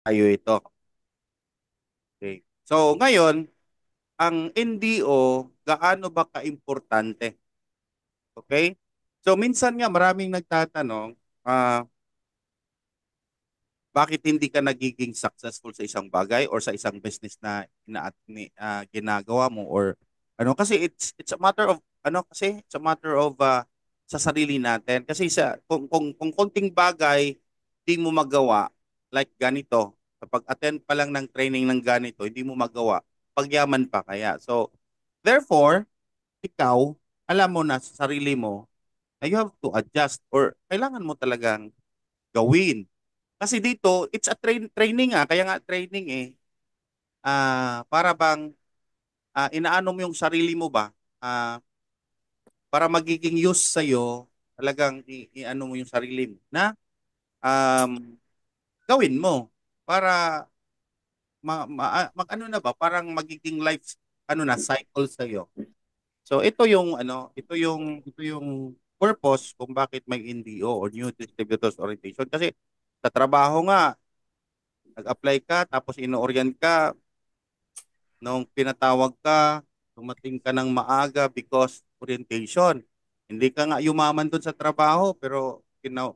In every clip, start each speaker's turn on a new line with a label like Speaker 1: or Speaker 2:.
Speaker 1: sa'yo ito. Okay. So, ngayon, ang NDO, gaano ba kaimportante? Okay? So, minsan nga maraming nagtatanong, ah, bakit hindi ka nagiging successful sa isang bagay or sa isang business na ginagawa mo or ano kasi it's a matter of it's a matter of sa sarili natin kasi kung konting bagay di mo magawa like ganito kapag attend pa lang ng training ng ganito hindi mo magawa pagyaman pa kaya so therefore ikaw alam mo na sa sarili mo na you have to adjust or kailangan mo talagang gawin kasi dito, it's a training kaya nga training eh. Para bang inaano mo yung sarili mo ba? Para magiging use sa'yo, talagang iano mo yung sarili mo na um, gawin mo para mag ano na ba, parang magiging life ano na cycle sa'yo. So ito yung purpose kung bakit may NDO or New Distributors Orientation kasi sa trabaho nga nag-apply ka tapos ino-orient ka nung pinatawag ka, dumating ka ng maaga because orientation. Hindi ka nga yumaman doon sa trabaho pero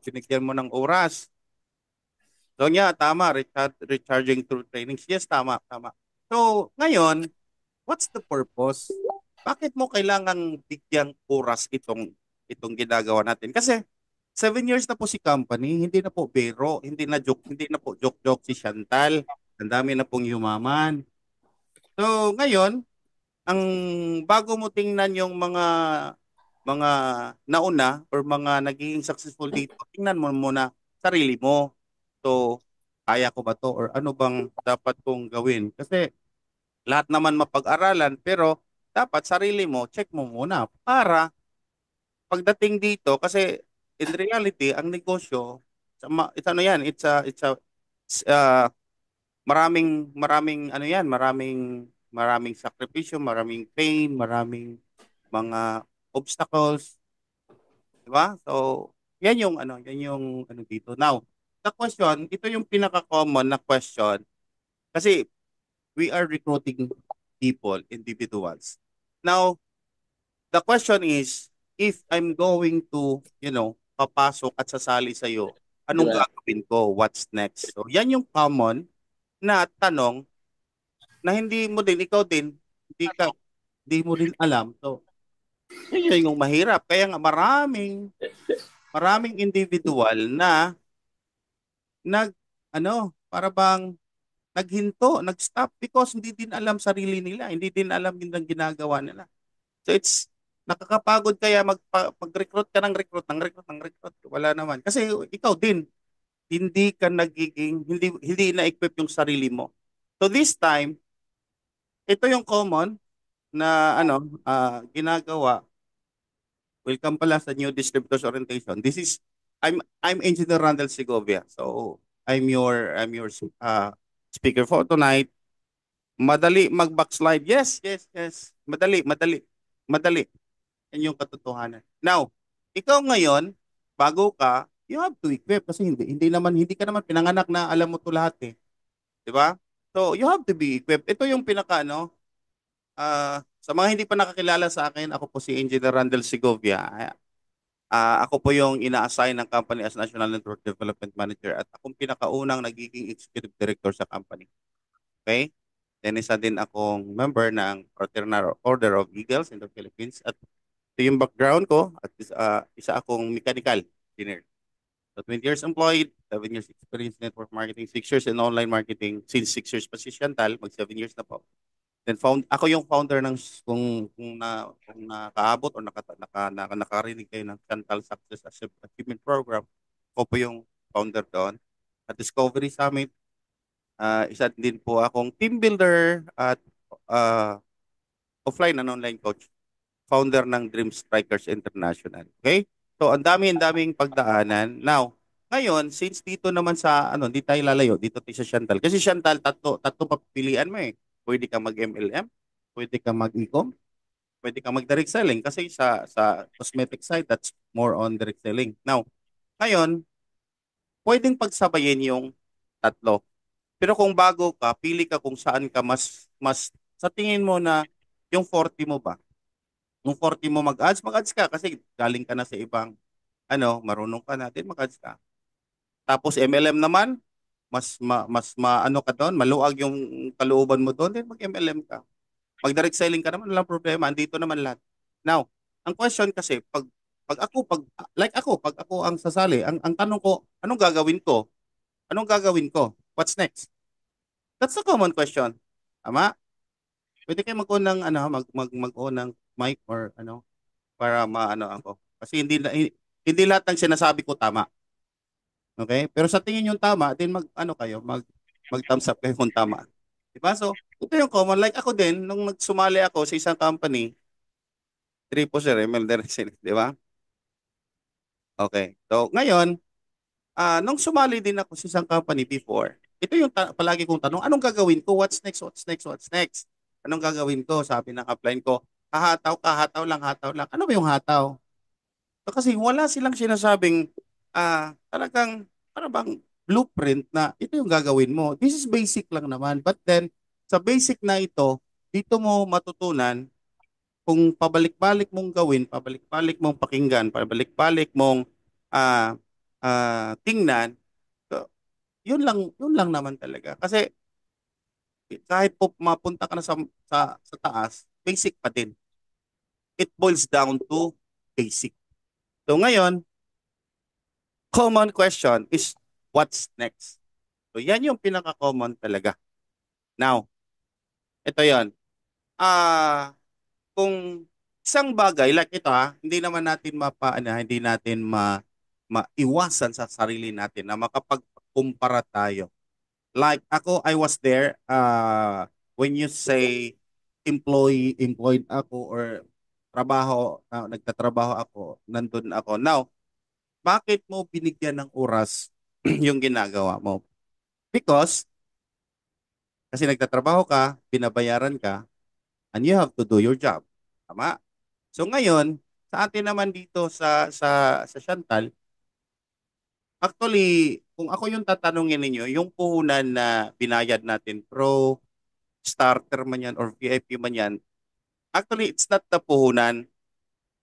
Speaker 1: pinigyan mo ng oras. So yeah, tama, recharging through trainings. Yes, tama, tama. So ngayon, what's the purpose? Bakit mo kailangang bigyang oras itong ginagawa natin? Kasi 7 years na po si company, hindi na po biro, hindi na po joke-joke si Chantal. Ang dami na pong yumaman. So ngayon, ang bago mo tingnan yung mga nauna or mga naging successful dito, tingnan mo muna sarili mo. So, kaya ko ba to or ano bang dapat kong gawin? Kasi lahat naman mapag-aralan pero dapat sarili mo, check mo muna para pagdating dito kasi in reality ang negosyo it's ano yan, it's, maraming ano yan, maraming sakripisyo, maraming pain, maraming mga obstacles, di ba? So, yan yung ano dito. Now, the question, ito yung pinaka-common na question kasi we are recruiting people, individuals. Now, the question is if I'm going to, papasok at sasali sa iyo, anong gagawin ko? What's next? So, yan yung common na tanong na hindi mo din, ikaw din, hindi ka, hindi mo din alam. So, yun yung mahirap. Kaya nga maraming individual na para bang naghinto, nag-stop because hindi din alam sarili nila, hindi din alam din ang ginagawa nila. So nakakapagod kaya mag-recruit ka ng recruit, ng recruit, ng recruit. Wala naman. Kasi ikaw din, hindi na-equip yung sarili mo. So this time, ito yung common na ginagawa. Welcome pala sa New Distributors Orientation. I'm Engineer Randall Segovia. So I'm your speaker for tonight. Madali mag-backslide. Yes, yes, yes. Madali, madali. Madali. Yan yung katotohanan. Now, ikaw ngayon, bago ka, you have to equip kasi hindi ka naman pinanganak na alam mo to lahat eh. 'Di ba? So, you have to be equipped. Ito yung sa mga hindi pa nakakilala sa akin, ako po si Engineer Randall Segovia. Ako po yung ina-assign ng company as National Network Development Manager at akong pinakaunang nagiging Executive Director sa company. Okay? Then isa din akong member ng Fraternal Order of Eagles in the Philippines at ito yung background ko at isa akong mechanical engineer. So 20 years employed, 7 years experience in network marketing, 6 years in online marketing, since 6 years pa si Chantal, mag 7 years na po. Then ako yung founder ng kung nakaabot o nakarinig kayo ng Chantal Success Achievement Program. Ako po yung founder doon. At Discovery Summit, isa din po akong team builder at uh, offline and online coach. Founder ng Dream Strikers International. Okay? So ang daming pagdaanan. Now, ngayon, since dito naman sa hindi tayo lalayo, dito tayo sa Chantal. Kasi Chantal, tatlo papilian mo eh. Pwede kang mag-MLM, pwede kang mag-e-com, pwede kang mag-direct selling. Kasi sa cosmetic side, that's more on direct selling. Now, ngayon, pwedeng pagsabayin yung tatlo. Pero kung bago ka, pili ka kung saan ka mas sa tingin mo na yung 40 mo ba? Yung 40 mo mag-ads ka kasi galing ka na sa ibang marunong ka na din mag-ads ka. Tapos MLM naman, ano ka doon, maluag yung kalooban mo doon, then mag-MLM ka. Mag-direct selling ka naman, walang problema, andito naman lahat. Now, ang question kasi, pag ako ang sasali, ang tanong ko, anong gagawin ko? Anong gagawin ko? What's next? That's a common question. Tama? Pwede kayo mag-on ng mag-on ng mic or para maano ako. Kasi hindi lahat ng sinasabi ko tama. Okay? Pero sa tingin yung tama, then mag thumbs up kayo kung tama. Diba? So, ito yung common. Like ako din, nung nagsumali ako sa isang company, tripo sir, MLD Resin, di ba? Okay. So, ngayon, nung sumali din ako sa isang company before, ito yung palagi kong tanong, anong gagawin ko? What's next? What's next? What's next? Anong gagawin ko? Sabi ng upline ko, hataw lang, hataw lang. Ano ba yung hataw? So, kasi wala silang sinasabing talagang para bang blueprint na ito yung gagawin mo. This is basic lang naman. But then, sa basic na ito, dito mo matutunan kung pabalik-balik mong gawin, pabalik-balik mong pakinggan, pabalik-balik mong ah, tingnan, so, yun lang naman talaga. Kasi kahit po mapunta ka na sa taas, basic pa din. It boils down to basic. So ngayon, common question is what's next? So yan yung pinaka-common talaga. Now, ito yon. Ah, kung isang bagay like ito hindi naman natin hindi natin maiwasan sa sarili natin na makapagkumpara tayo. Like ako, I was there when you say employed ako or nagtatrabaho ako, nandun ako. Now, bakit mo binigyan ng oras yung ginagawa mo? Because kasi nagtatrabaho ka, binabayaran ka, and you have to do your job. Tama? So ngayon, sa atin naman dito sa Chantal, actually, kung ako yung tatanungin ninyo, yung puhunan na binayad natin, pro, starter man yan, or VIP man yan, actually, it's not the puhunan.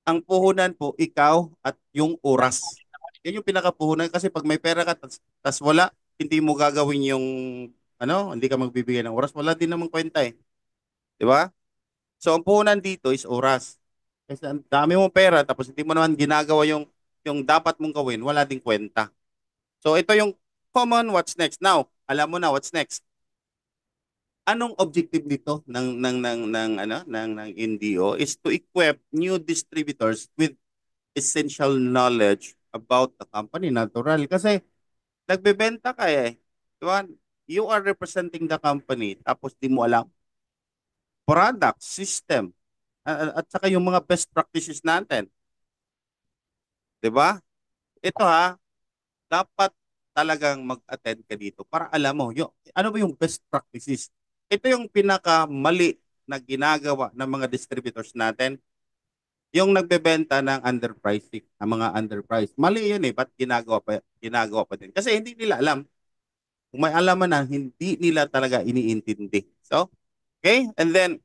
Speaker 1: Ang puhunan po, ikaw at yung oras. Yan yung pinakapuhunan kasi pag may pera ka, tas wala, hindi mo gagawin yung, hindi ka magbibigay ng oras, wala din namang kwenta eh. Di ba? So, ang puhunan dito is oras. Kasi ang dami mong pera, tapos hindi mo naman ginagawa yung dapat mong gawin, wala ding kwenta. So, ito yung common what's next. Now, alam mo na what's next. Anong objective nito ng NDO is to equip new distributors with essential knowledge about the company. Natural. Kasi nagbebenta ka eh. Diba? You are representing the company tapos di mo alam product, system, at saka yung mga best practices natin. Diba? Ito dapat talagang mag-attend ka dito para alam mo, ano ba yung best practices? Ito yung pinakamali na ginagawa ng mga distributors natin, yung nagbebenta ng underpricing, ang mga underpriced. Mali yun eh, ba't ginagawa pa din? Kasi hindi nila alam. Kung may alam man na, hindi nila talaga iniintindi. So, okay? And then,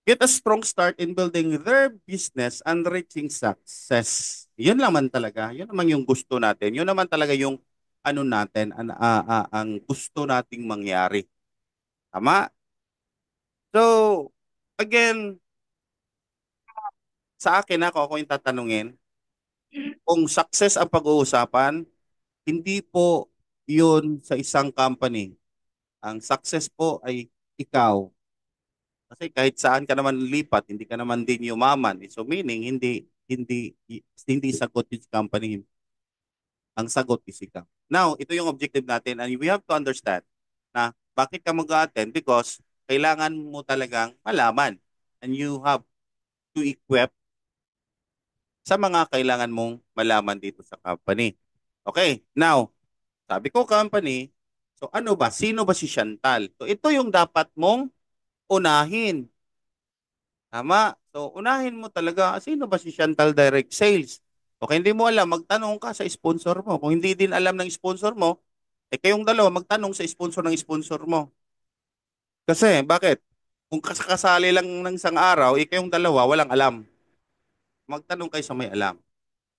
Speaker 1: get a strong start in building their business and reaching success. Yun naman talaga. Yun naman yung gusto natin. Yun naman talaga yung natin, ang gusto nating mangyari. Tama? So, again, sa akin ako yung tatanungin, kung success ang pag-uusapan, hindi po yun sa isang company. Ang success po ay ikaw. Kasi kahit saan ka naman lipat, hindi ka naman din yumaman. So meaning, hindi sagot yung company. Ang sagot is ikaw. Now, ito yung objective natin and we have to understand na bakit ka mag-attend because kailangan mo talagang malaman and you have to equip sa mga kailangan mong malaman dito sa company. Okay, now, sabi ko company, so ano ba? Sino ba si Chantal? So ito yung dapat mong unahin. Tama? So unahin mo talaga, sino ba si Chantal Direct Sales? O kung hindi mo alam, magtanong ka sa sponsor mo. Kung hindi din alam ng sponsor mo, Eh kayong dalawa, magtanong sa sponsor ng sponsor mo. Kasi, bakit? Kung kasali lang ng isang araw, eh kayong dalawa, walang alam. Magtanong kayo sa may alam.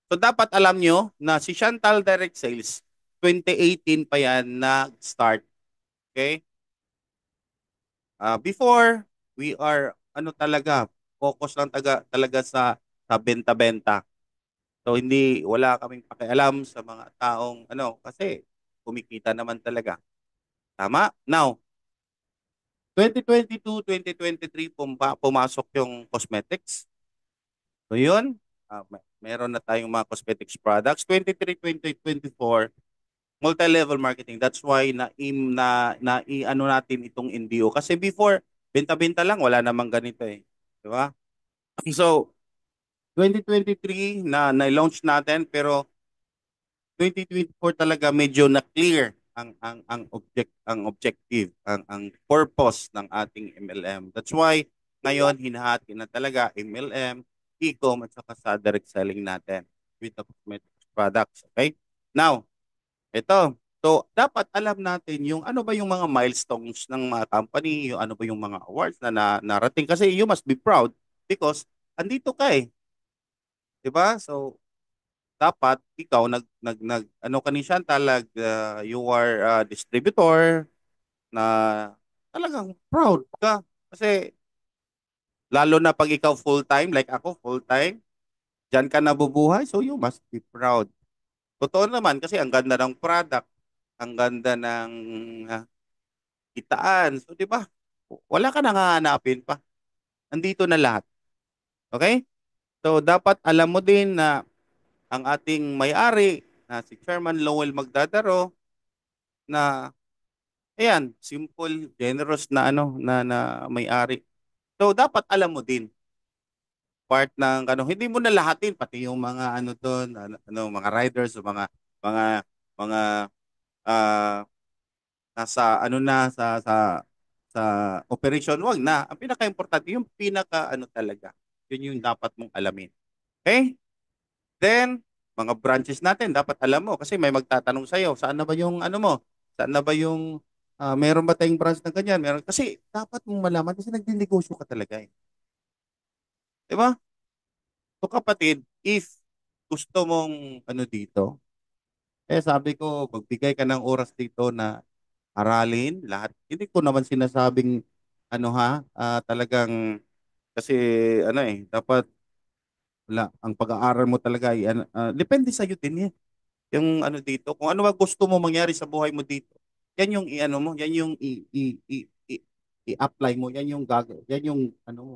Speaker 1: So, dapat alam nyo na si Chantal Direct Sales, 2018 pa yan na-start. Okay? Before, we are, ano talaga, focus lang talaga sa benta-benta. So, wala kaming pakialam sa mga taong, kasi kumikita naman talaga. Tama? Now, 2022, 2023, pumasok yung cosmetics. So, yun. Meron na tayong mga cosmetics products. 23, 2024, multi-level marketing. That's why ano natin itong NDO. Kasi before, benta-benta lang, wala namang ganito eh. Di ba? So, 2023 na-launch natin pero 2024 talaga medyo na clear ang objective, ang purpose ng ating MLM. That's why ngayon hinahati na talaga MLM, e-com at saka sa direct selling natin with the cosmetics products. Okay? Now, ito. So, dapat alam natin yung ano ba yung mga milestones ng mga company, yung ano ba yung mga awards narating. Kasi you must be proud because andito ka eh. 'Di ba? So, dapat ikaw ano ka ni Chantal, you are a distributor na talagang proud ka. Kasi lalo na pag ikaw full-time, like ako full-time, diyan ka nabubuhay, so you must be proud. Totoo naman kasi ang ganda ng product, ang ganda ng ah, kitaan. So, di ba? Wala ka nang hahanapin pa. Nandito na lahat. Okay? So, dapat alam mo din na ang ating may-ari na si Chairman Lowell Magdadaro na ayan, simple, generous na may-ari. So, dapat alam mo din part ng hindi mo na lahatin pati yung mga doon, mga riders o mga mga ah nasa sa operation, wag na. Ang pinaka-importante yung talaga. Yun yung dapat mong alamin. Okay? Then mga branches natin dapat alam mo kasi may magtatanong sa iyo, saan na ba yung mo? Saan na ba yung meron ba tayong branch na ganyan? Meron kasi dapat mong malaman kasi nagdi-negosyo ka talaga eh. 'Di ba? So kapatid, if gusto mong dito, sabi ko, magbigay ka ng oras dito na aralin lahat. Hindi ko naman sinasabing talagang kasi dapat wala ang pag-aaral mo talaga ay depende sa iyo din yan. Yung dito, kung ano ba gusto mo mangyari sa buhay mo dito. Yan yung mo, yan yung i-apply mo, yan yung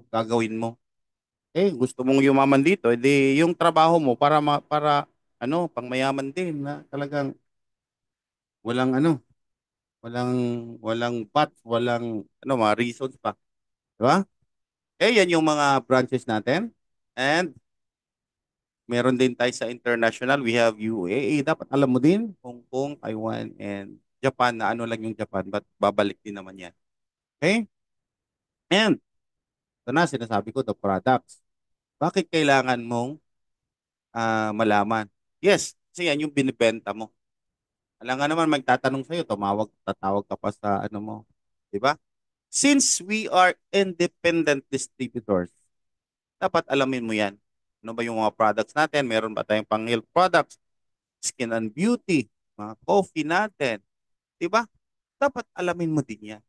Speaker 1: gagawin mo. Gusto mong yumaman dito, edi yung trabaho mo para pangmayaman din na talagang walang walang walang walang mga reasons pa, di ba? Yan yung mga branches natin. And meron din tayo sa international. We have UAE. Dapat alam mo din, Hong Kong, Taiwan, and Japan na lang yung Japan. But babalik din naman yan. Okay? And ito na, sinasabi ko, the products. Bakit kailangan mong malaman? Yes, kasi yan yung binibenta mo. Alam nga naman, magtatanong sa'yo, tatawag ka pa sa mo. Di ba? Since we are independent distributors, dapat alamin mo yan. Ano ba yung mga products natin? Meron ba tayong pang health products, skin and beauty, mga coffee natin? Diba? Dapat alamin mo din yan.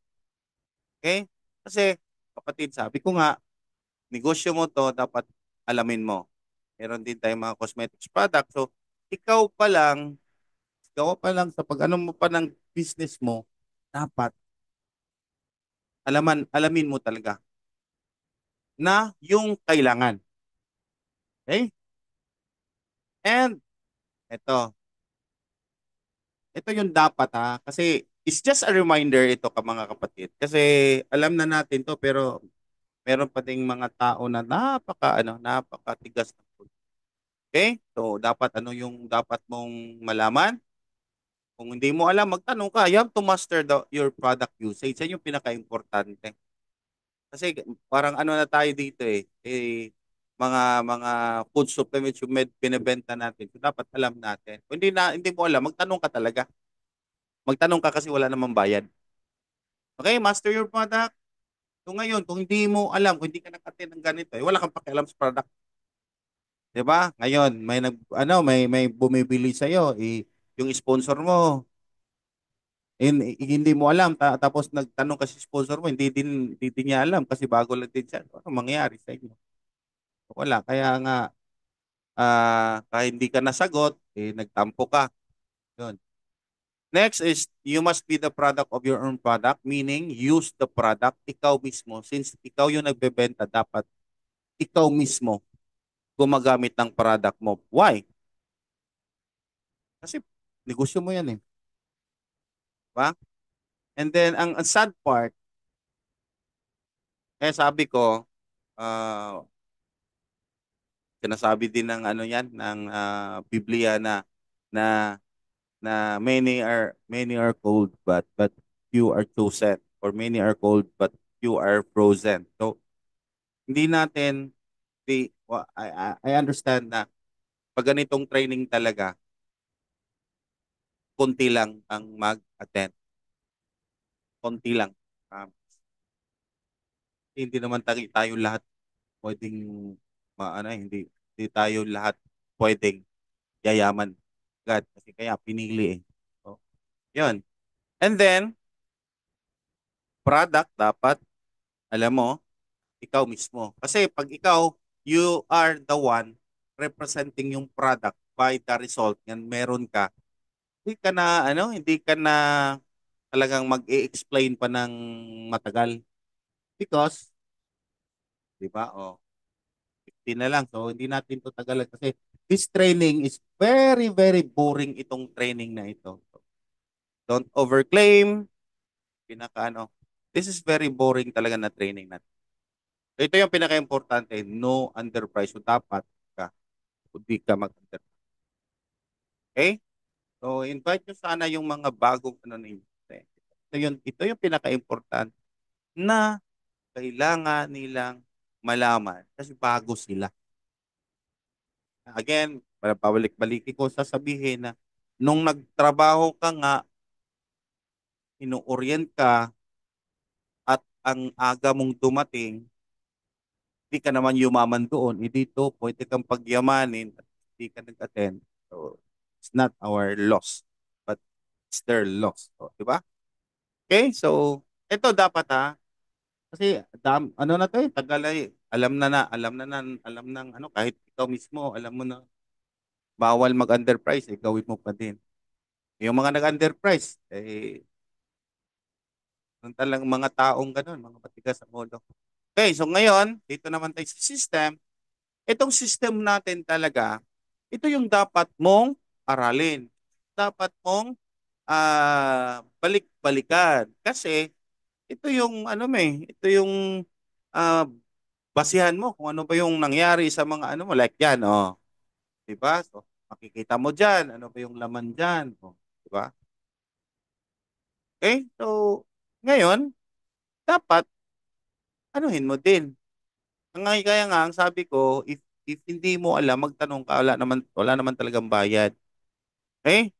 Speaker 1: Okay? Kasi, kapatid, sabi ko nga, negosyo mo to, dapat alamin mo. Meron din tayong mga cosmetics products. So, ikaw pa lang sa pag-ano mo pa ng business mo, dapat alamin mo talaga na yung kailangan. Okay? And, ito, ito yung dapat ha. Kasi it's just a reminder ito ka mga kapatid. Kasi alam na natin to pero meron pa ding mga tao na napakatigas ng ulo. Okay? So dapat yung dapat mong malaman. Kung hindi mo alam, magtanong ka. You have to master your product usage. Yan yung pinaka-importante. Kasi parang na tayo dito eh. Mga food supplements yung binebenta natin. So dapat alam natin. Kung hindi mo alam, magtanong ka talaga. Magtanong ka kasi wala namang bayad. Okay, master your product. So ngayon, kung hindi mo alam, kung hindi ka nag-attend ng ganito, wala kang pakialam sa product. 'Di ba? Ngayon, may bumibili sa iyo, yung sponsor mo, hindi mo alam tapos nagtanong kasi sponsor mo, hindi din niya alam kasi bago lang din siya. Ano mangyayari sa inyo? Wala. Kaya nga kahit hindi ka nasagot, nagtampo ka. Yun. Next is you must be the product of your own product, meaning use the product ikaw mismo. Since ikaw yung nagbebenta, dapat ikaw mismo gumagamit ng product mo. Why? Kasi negosyo mo yan eh. Diba? And then, ang sad part, sabi ko, uh, sinasabi din ng ano yan, ng Biblia na na many are called but few are chosen, or many are called but few are frozen. So, hindi natin I understand na pag ganitong training talaga, konti lang ang mag-attend. Konti lang. Um, hindi naman tayo lahat pwedeng hindi tayo lahat pwedeng yayaman agad kasi kaya pinili eh. So, yun. And then, product dapat, alam mo, ikaw mismo. Kasi pag ikaw, you are the one representing yung product by the result, yan meron ka, hindi ka na talagang mag-i-explain pa ng matagal. Because, di ba, 15 na lang. So, hindi natin to tagalan kasi this training is very, very boring itong training na ito. So, don't overclaim, pinaka. This is very boring talaga na training natin. So, ito yung pinaka-importante, no underprice. So, dapat ka, hindi ka mag-underprice. Okay? So, invite nyo sana yung mga bagong na invite. Ito yung pinaka-importante na kailangan nilang malaman kasi bago sila. Again, pabalik-balikin ko sasabihin na nung nagtrabaho ka nga, ino-orient ka at ang aga mong dumating, hindi ka naman yumaman doon. Dito, pwede kang pagyamanin at hindi ka nag-attend. So, it's not our loss, but it's their loss. So, di ba? Okay, so, ito dapat kasi ano na to tagal alam ng ano, kahit ikaw mismo, alam mo na, bawal mag-underprice, gawin mo pa din. Yung mga nag-underprice, yung talagang mga taong ganun, mga matigas sa ulo. Okay, so ngayon, dito naman tayo sa system. Itong system natin talaga, ito yung dapat mong aralin. Dapat mong balik-balikan. Kasi ito yung ito yung ah, basihan mo kung ano ba yung nangyari sa mga ano mo, like yan, 'di ba? So, makikita mo diyan ano ba yung laman diyan, 'di ba? Okay? So, ngayon, dapat anuhin mo din. Kaya nga, ang sabi ko, if hindi mo alam, magtanong ka, wala naman talagang bayad. Okay?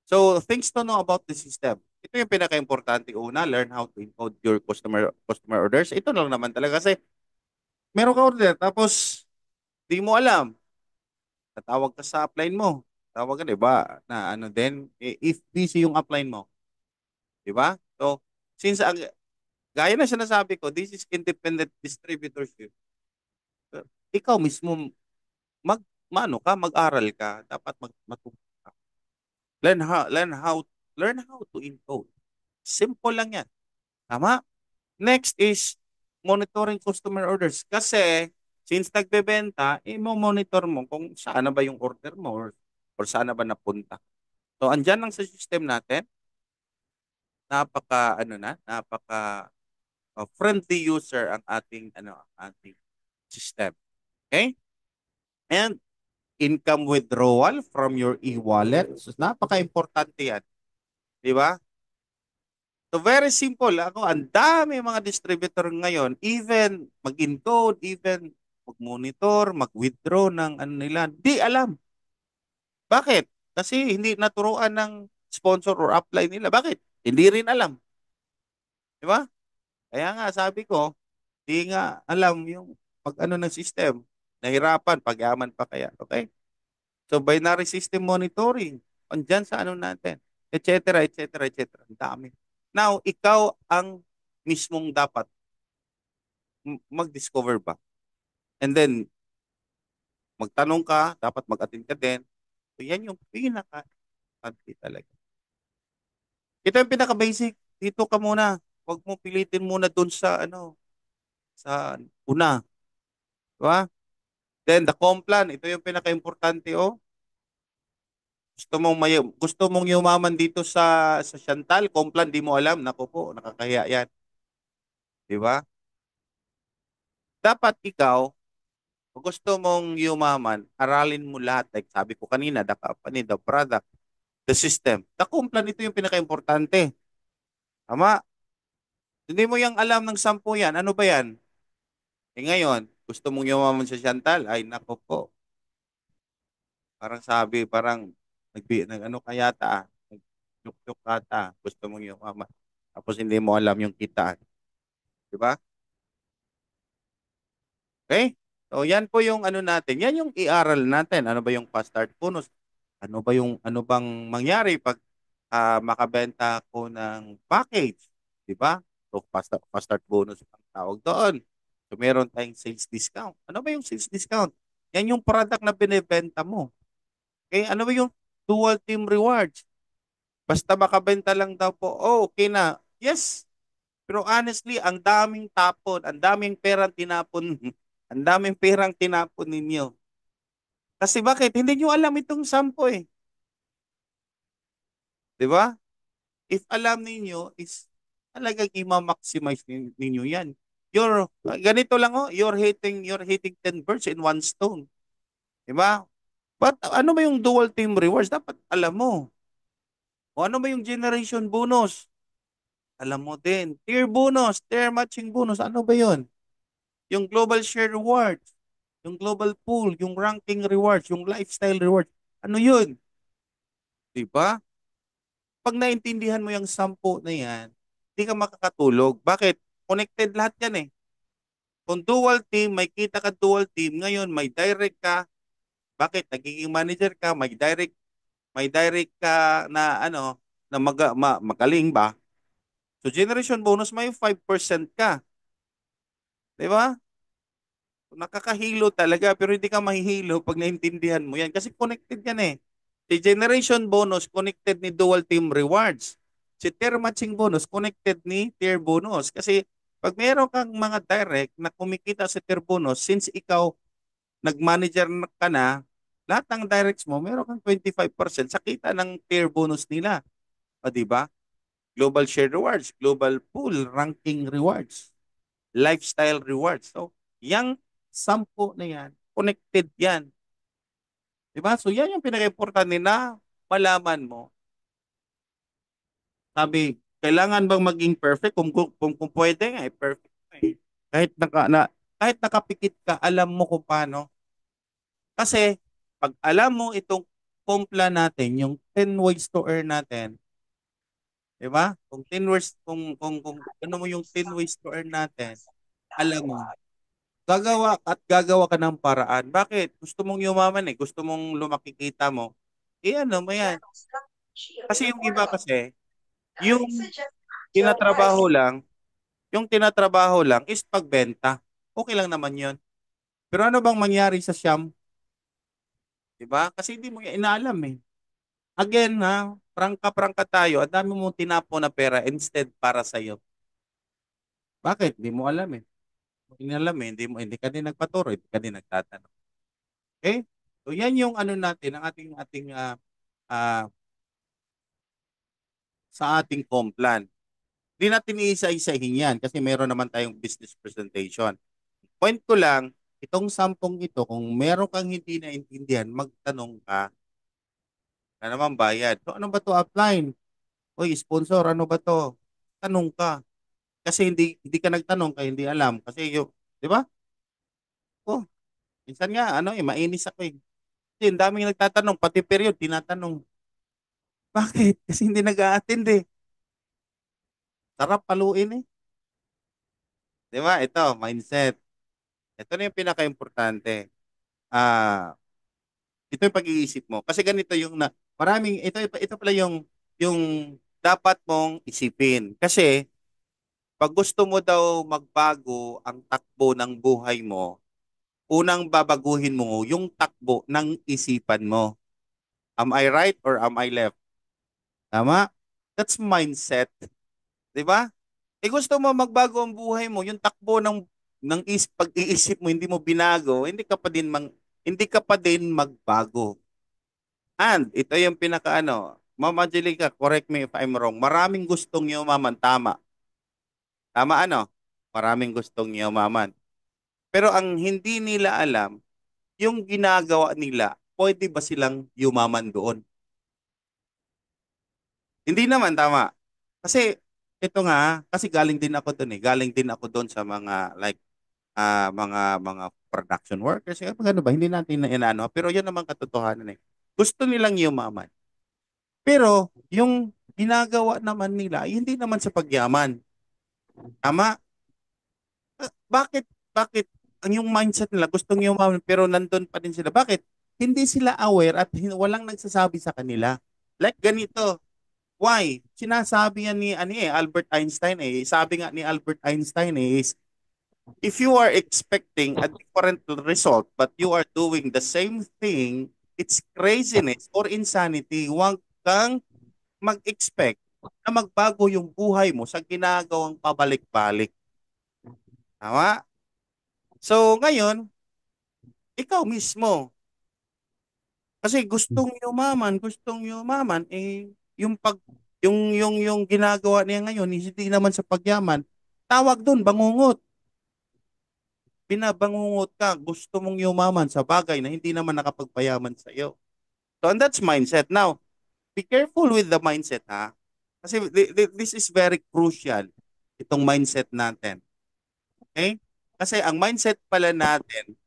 Speaker 1: So, things to know about the system. Ito yung pinaka-importante. Una, learn how to encode your customer orders. Ito lang naman talaga kasi meron ka order tapos di mo alam. Tatawag ka sa upline mo. Tawag ka, di ba? Na ano din, if busy yung upline mo, di ba? So, since gaya na sinasabi ko, this is independent distributorship. Ikaw mismo mag mag-aral ka, dapat matuto ka. Learn how to encode. Simple lang 'yan. Tama? Next is monitoring customer orders kasi since nagbebenta, mo-monitor mo kung saan na ba yung order mo, or saan na ba napunta. So andyan lang sa system natin, napaka friendly user ang ating system. Okay? And income withdrawal from your e-wallet. So, napaka-importante yan. Di ba? So, very simple. Ang dami mga distributor ngayon, even mag-encode, even mag-monitor, mag-withdraw ng ano nila, di alam. Bakit? Kasi hindi naturuan ng sponsor or apply nila. Bakit? Hindi rin alam. Di ba? Kaya nga sabi ko, di nga alam yung pag ano ng system. Nahirapan, pag-yaman pa kaya. Okay? So binary system monitoring, andyan sa ano natin, et cetera, et cetera, et cetera. Ang dami. Now, ikaw ang mismong dapat mag-discover ba? And then, magtanong ka, dapat mag-attend ka din. So, yan yung pinaka-importante talaga. Ito yung pinaka-basic. Dito ka muna. Huwag mo pilitin muna dun sa, ano, sa una. Diba? Then, the complan. Ito yung pinaka-importante, oh. Gusto mong yumaman dito sa Chantal, Complan, di mo alam. Naku po, nakakahiya yan. Di ba? Dapat ikaw, kung gusto mong yumaman, aralin mo lahat. Like sabi ko kanina, the company, the product, the system. The Complan, ito yung pinaka-importante. Tama? Hindi mo yung alam ng 10 yan. Ano ba yan? Eh ngayon, gusto mong yumaman sa Chantal? Ay, naku po. Parang sabi, parang ano kaya ta? Nag-joke kata. Gusto mong yumaman. Tapos hindi mo alam yung kitaan. Di ba? Okay? So yan po yung ano natin. Yan yung i-aral natin. Ano ba yung fast start bonus? Ano bang mangyari pag makabenta ko ng package? 'Di ba? So fast start bonus ang tawag doon. So meron tayong sales discount. Ano ba yung sales discount? Yan yung product na binebenta mo. Okay? Ano ba yung dual team rewards? Basta makabenta lang daw po. Oh, okay na. Yes. Pero honestly, ang daming tapon, ang daming perang tinapon, ang daming perang tinapon ninyo. Kasi bakit? Hindi nyo alam itong 10 eh. Di ba? If alam ninyo, is talagang i-maximize ninyo yan. Ganito lang oh, you're hitting 10 birds in one stone. Di ba? But ano ba yung dual team rewards? Dapat alam mo. O ano ba yung generation bonus? Alam mo din. Tier bonus, tier matching bonus. Ano ba yun? Yung global share rewards, yung global pool, yung ranking rewards, yung lifestyle rewards. Ano yun? Di ba? Pag naintindihan mo yung 10 na yan, hindi ka makakatulog. Bakit? Connected lahat yan eh. Kung dual team, may kita ka dual team, ngayon may direct ka. Bakit? Nagiging manager ka, may direct ka na ano, na magaling ba? So generation bonus, may 5% ka. Di ba? Nakakahilo talaga pero hindi ka mahihilo pag naintindihan mo yan kasi connected yan eh. Si Generation Bonus connected ni Dual Team Rewards. Si Tier Matching Bonus connected ni Tier Bonus. Kasi pag meron kang mga direct na kumikita sa Tier Bonus, since ikaw nag-manager ka na, lahat ng directs mo, meron kang 25% sa kita ng Tier Bonus nila. O di ba? Global Share Rewards, Global Pool, Ranking Rewards, Lifestyle Rewards. So, yung 10 na yan, connected yan. Di ba? So, yan yung pinaka-importante na malaman mo. Sabi, kailangan bang maging perfect? Kung pwede nga, perfect. Eh. Kahit nakapikit ka, alam mo kung paano. Kasi, pag alam mo itong compla natin, yung 10 ways to earn natin, di ba? Kung 10 ways, kung ano mo yung 10 ways to earn natin, alam mo, gagawa ka ng paraan. Bakit? Gusto mong yumaman eh. Gusto mong lumaki kita mo. Eh ano mo yan? Kasi yung iba kasi, yung tinatrabaho lang, yung tinatrabaho lang is pagbenta. Okay lang naman yun. Pero ano bang mangyari sa Siyam? Diba? Kasi hindi mo yan inaalam eh. Again ha, prangka-prangka tayo, ang dami mong tinapo na pera instead para sa'yo. Bakit? Hindi mo alam eh. Hindi alam eh, hindi ka din nagpaturo, hindi ka din nagtatanong. Okay? So yan yung ano natin, ang ating ah, sa ating complan. Hindi natin iisa-isahin yan kasi meron naman tayong business presentation. Point ko lang, itong 10 ito, kung meron kang hindi naintindihan, magtanong ka na naman bayad. So ano ba to upline? Uy, sponsor, ano ba to? Tanong ka. Kasi hindi ka nagtanong kaya hindi alam. Kasi yung, di ba? Oh, minsan nga, ano eh, mainis ako eh. Kasi ang daming nagtatanong, pati period, tinatanong. Bakit? Kasi hindi nag-a-attend eh. Sarap paluin eh. Di ba? Ito, mindset. Ito na yung pinaka-importante. Ah, ito yung pag-iisip mo. Kasi ganito yung ito pala yung dapat mong isipin. Kasi pag gusto mo daw magbago ang takbo ng buhay mo, unang babaguhin mo yung takbo ng isipan mo. Am I right or am I left? Tama? That's mindset. Di ba? Gusto mo magbago ang buhay mo, yung takbo ng pag-iisip mo hindi mo binago, hindi ka pa din magbago. And ito yung pinakaano, Ma'am Angelica, correct me if I'm wrong. Maraming gustong yumaman, tama. Tama ano? Maraming gustong yumaman. Pero ang hindi nila alam, yung ginagawa nila, pwede ba silang yumaman doon? Hindi naman, tama. Kasi ito nga, kasi galing din ako doon eh. Galing din ako doon sa mga like mga production workers. Kaya ano ba, hindi natin na inaano. Pero yun naman katotohanan eh. Gusto nilang yumaman. Pero yung ginagawa naman nila, ay hindi naman sa pagyaman. Tama? Bakit ang yung mindset nila gustong yumaman pero nandun pa din sila? Bakit? Hindi sila aware at walang nagsasabi sa kanila. Like ganito, why? Sinasabi yan ni Albert Einstein eh. Sabi nga ni Albert Einstein is, if you are expecting a different result but you are doing the same thing, it's craziness or insanity. Huwag kang mag-expect na magbago yung buhay mo sa ginagawang pabalik-balik. Tama? So, ngayon, ikaw mismo, kasi gustong yumaman, eh, yung pag, yung ginagawa niya ngayon, hindi naman sa pagyaman, tawag doon, bangungot. Binabangungot ka, gusto mong yumaman sa bagay na hindi naman nakapagpayaman sa iyo. So, and that's mindset. Now, be careful with the mindset, ha? Kasi this is very crucial, itong mindset natin. Okay? Kasi ang mindset pala natin,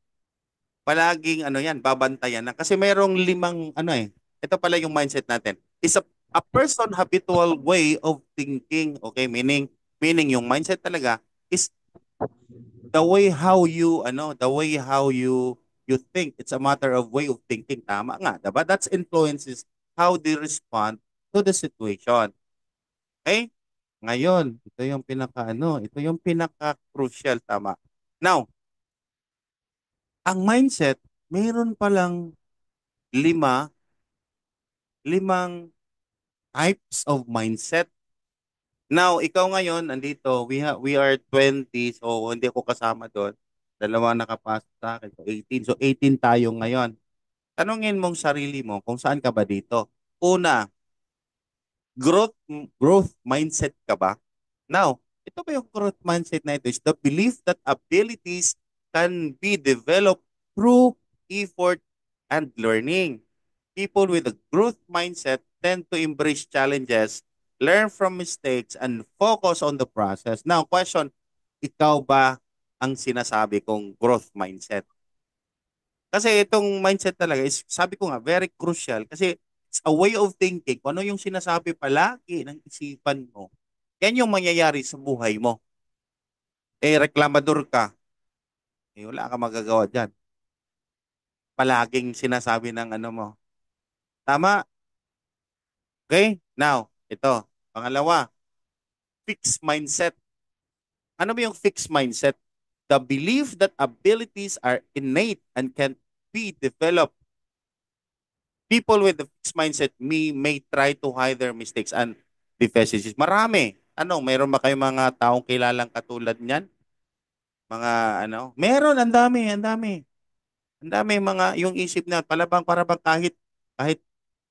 Speaker 1: palaging ano yan, babantayan na. Kasi merong limang, ano eh, ito pala yung mindset natin. Is a person habitual way of thinking. Okay? Meaning yung mindset talaga is the way how you think. It's a matter of way of thinking. Tama nga, diba? That's influences how they respond to the situation. Okay? Ngayon, ito yung pinaka-crucial, tama. Now, ang mindset, mayroon palang lima, limang types of mindset. Now, ikaw ngayon, andito, we are 20, so hindi ako kasama doon. Dalawa nakapasok sa akin, so 18. So 18 tayo ngayon. Tanungin mong sarili mo kung saan ka ba dito. Una, growth mindset ka ba? Now, ito ba yung growth mindset na ito? Is the belief that abilities can be developed through effort and learning. People with a growth mindset tend to embrace challenges, learn from mistakes, and focus on the process. Now, question, ikaw ba ang sinasabi kong growth mindset? Kasi itong mindset talaga is, sabi ko nga, very crucial kasi it's a way of thinking. Kung ano yung sinasabi palagi ng isipan mo, yan yung mangyayari sa buhay mo. Reklamador ka, wala ka magagawa dyan. Palaging sinasabi ng ano mo. Tama? Okay? Now, ito. Pangalawa, fixed mindset. Ano ba yung fixed mindset? The belief that abilities are innate and can be developed. People with a fixed mindset may try to hide their mistakes and deficiencies. Marami. Ano, mayroon ba kayong mga taong kilalang katulad niyan? Mga ano? Meron, ang dami, ang dami. Ang dami mga yung isip na parabang kahit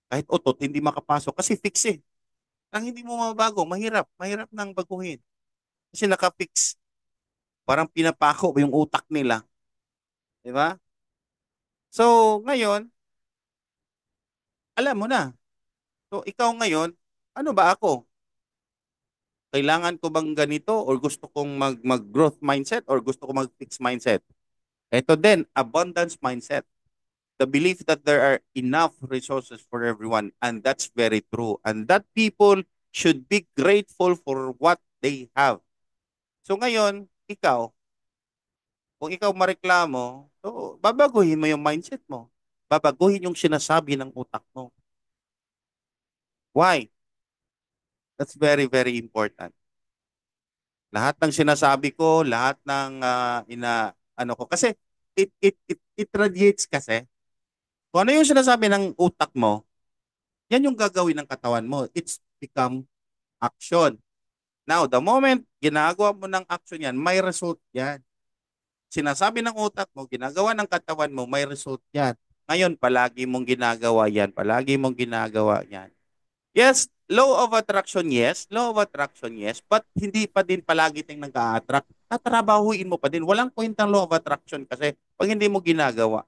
Speaker 1: kahit utot hindi makapasok kasi fix eh. Ang hindi mo mabago, mahirap nang baguhin. Kasi naka-fix. Parang pinapako yung utak nila, 'di ba? So, ngayon, alam mo na. So, ikaw ngayon, ano ba ako? Kailangan ko bang ganito or gusto kong mag growth mindset or gusto ko mag fix mindset? Ito din, abundance mindset. The belief that there are enough resources for everyone, and that's very true. And that people should be grateful for what they have. So ngayon, ikaw, kung ikaw mareklamo, so babaguhin mo yung mindset mo. Babaguhin yung sinasabi ng utak mo. Why? That's very, very important. Lahat ng sinasabi ko, lahat ng ano ko, kasi it radiates kasi. Kung ano yung sinasabi ng utak mo, yan yung gagawin ng katawan mo. It's become action. Now, the moment ginagawa mo ng action yan, may result yan. Sinasabi ng utak mo, ginagawa ng katawan mo, may result yan. Ngayon, palagi mong ginagawa yan. Palagi mong ginagawa yan. Yes, law of attraction, yes. Law of attraction, yes. But hindi pa din palagi ting nag-a-attract. Tatrabahuin mo pa din. Walang kwentang law of attraction kasi pag hindi mo ginagawa.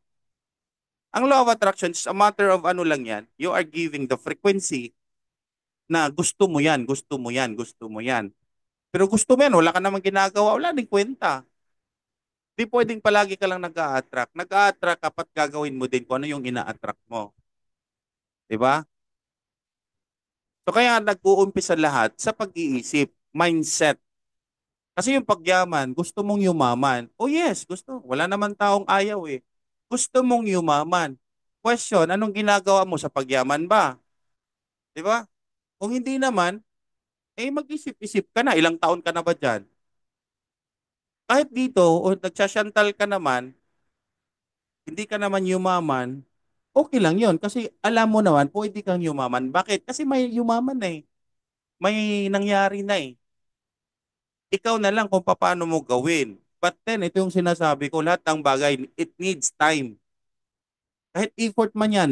Speaker 1: Ang law of attraction is a matter of ano lang yan. You are giving the frequency na gusto mo yan, gusto mo yan, gusto mo yan. Pero gusto mo yan, wala ka namang ginagawa, wala din kwenta. Di pwedeng palagi ka lang nag-a-attract. Nag-a-attract kapag gagawin mo din kung ano yung ina-attract mo. Di ba? So kaya nag-uumpisa lahat sa pag-iisip, mindset. Kasi yung pagyaman, gusto mong yumaman. Oh yes, gusto. Wala naman taong ayaw eh. Gusto mong yumaman. Question, anong ginagawa mo sa pagyaman ba? Di ba? Kung hindi naman, eh mag-isip-isip ka na. Ilang taon ka na ba dyan? Kahit dito, o nagsasyantal ka naman, hindi ka naman yumaman, okay lang yon kasi alam mo naman, pwede kang yumaman. Bakit? Kasi may yumaman na eh. May nangyari na eh. Ikaw na lang kung paano mo gawin. But then, ito yung sinasabi ko, lahat ng bagay, it needs time. Kahit effort man yan,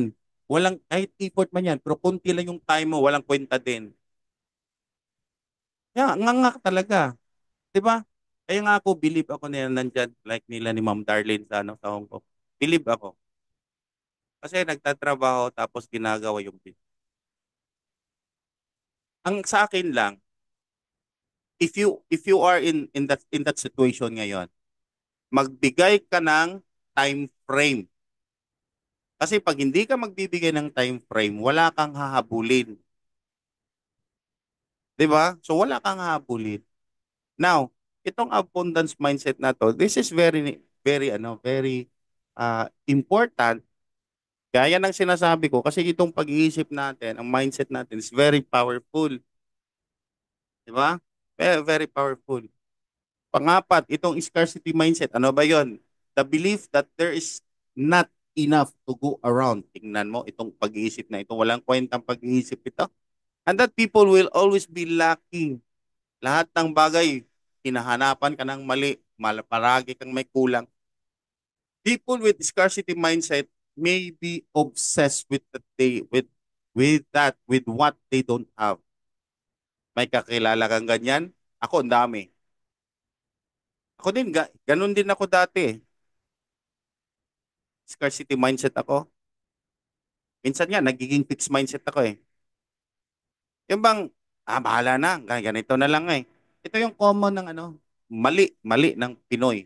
Speaker 1: kahit effort man yan, pero kunti lang yung time mo, walang kwenta din. Kaya, nga talaga. Di ba? Kaya nga ako, believe ako na nandyan, like nila ni Ma'am Darlene sa, ano, sa Hong Kong. Believe ako. Kasi nagtatrabaho tapos ginagawa yung business. Ang sa akin lang, if you are in that situation ngayon, magbigay ka ng time frame. Kasi pag hindi ka magbibigay ng time frame, wala kang hahabulin. 'Di ba? So wala kang hahabulin. Now, itong abundance mindset na to, this is very very very important. Gaya ng sinasabi ko kasi itong pag-iisip natin, ang mindset natin is very powerful, 'di ba? Very, very powerful. Pangapat, itong scarcity mindset. Ano ba 'yon? The belief that there is not enough to go around. Tingnan mo itong pag-iisip na ito. Walang kwentang pag-iisip ito. And that people will always be lacking. Lahat ng bagay, hinahanapan ka ng mali. Paragi kang may kulang. People with scarcity mindset may be obsessed with that they with what they don't have. May kakilala kang ganyan? Ako, ang dami. Ako din, ganun din ako dati eh. Scarcity mindset ako. Minsan nga, nagiging fixed mindset ako eh. Yung bang, bahala na, ganito na lang eh. Ito yung common ng ano, mali ng Pinoy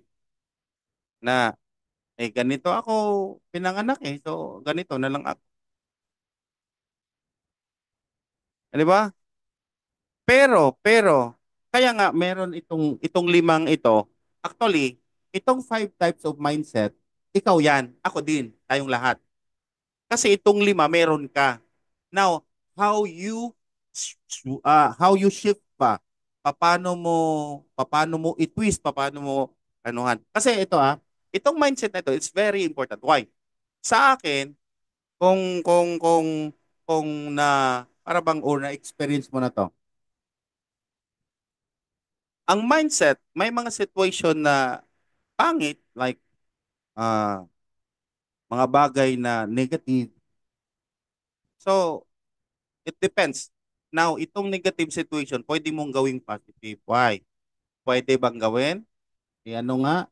Speaker 1: na, ganito ako pinanganak eh. So, ganito na lang ako. Di ba? Pero, kaya nga, meron itong limang ito. Actually, itong 5 types of mindset, ikaw yan, ako din, tayong lahat. Kasi itong lima, meron ka. Now, how you shift pa? Paano mo i-twist, paano mo anuhan. Kasi itong mindset na ito, it's very important. Why? Sa akin, kung na para bang na experience mo na to. Ang mindset, may mga situation na pangit like ah mga bagay na negative. So, it depends. Now, itong negative situation, pwede mong gawing positive. Why? Pwede bang gawin? Ano nga?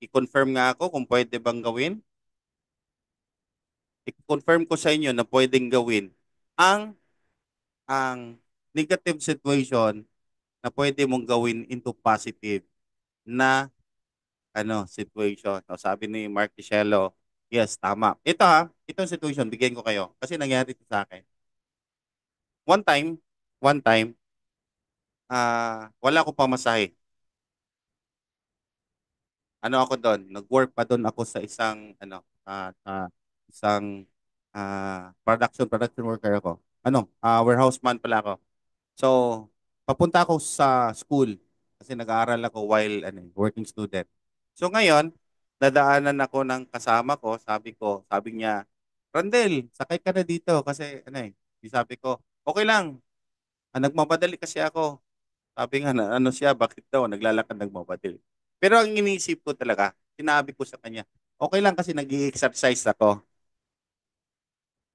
Speaker 1: I-confirm nga ako kung pwede bang gawin. I-confirm ko sa inyo na pwedeng gawin ang ang negative situation na pwede mong gawin into positive na situation. O, sabi ni Mark Ticello, Yes, tama. Ito ha, itong situation, bigyan ko kayo. Kasi nangyari ito sa akin. One time, wala akong pamasahe. Ano ako doon? Nag-work pa doon ako sa isang, isang production worker ako. Warehouse man pala ako. So, papunta ako sa school kasi nag-aaral ako while working student. So ngayon, nadaanan ako ng kasama ko, sabi niya, Randel, sakay ka na dito kasi sabi ko, okay lang, nagmamadali kasi ako. Sabi nga na ano siya, bakit daw naglalakad nagmamadali. Pero ang iniisip ko talaga, sinabi ko sa kanya, okay lang kasi nag-i-exercise ako.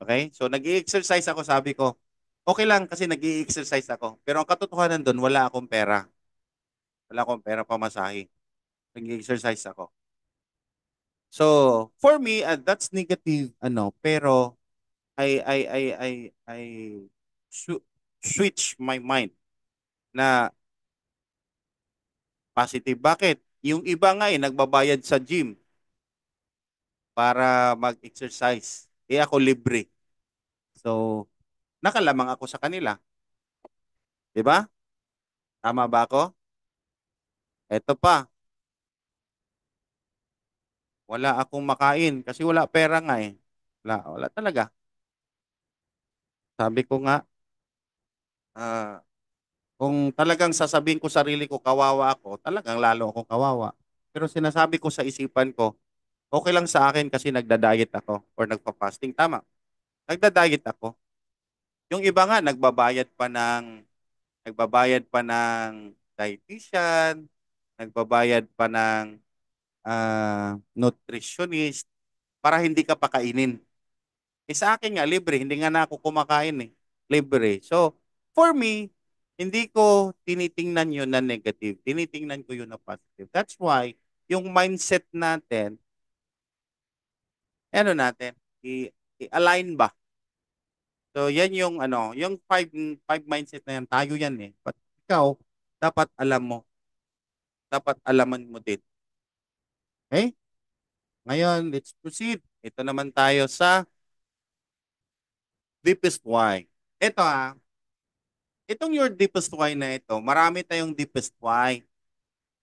Speaker 1: Okay? So nag-i-exercise ako, sabi ko, okay lang kasi nag-i-exercise ako. Pero ang katotohanan doon, wala akong pera. Wala akong pera pamasahe. Nag-i-exercise ako. So, for me, that's negative, pero I sw- switch my mind na positive. Bakit? Yung iba nga nagbabayad sa gym para mag-exercise. Ako libre. So, nakalamang ako sa kanila. 'Di ba? Tama ba ako? Eto pa, wala akong makain kasi wala pera nga eh. Wala talaga. Sabi ko nga, ah, kung talagang sasabihin ko sarili ko kawawa ako, talagang lalo akong kawawa. Pero sinasabi ko sa isipan ko, okay lang sa akin kasi nagda-diet ako or nagpa-fasting. Tama, nagda-diet ako. Yung iba nga nagbabayad pa ng dietitian, nagbabayad pa ng nutritionist para hindi ka pakainin. Sa akin nga, libre. Hindi nga na ako kumakain eh. Libre. So, for me, hindi ko tinitingnan yun na negative. Tinitingnan ko yun na positive. That's why, yung mindset natin, natin, i-align ba? So, yan yung five mindset na yan, tayo yan eh. But ikaw, dapat alam mo, dapat alaman mo din. Okay? Ngayon, let's proceed. Ito naman tayo sa deepest why. Ito itong your deepest why na ito, marami tayong deepest why.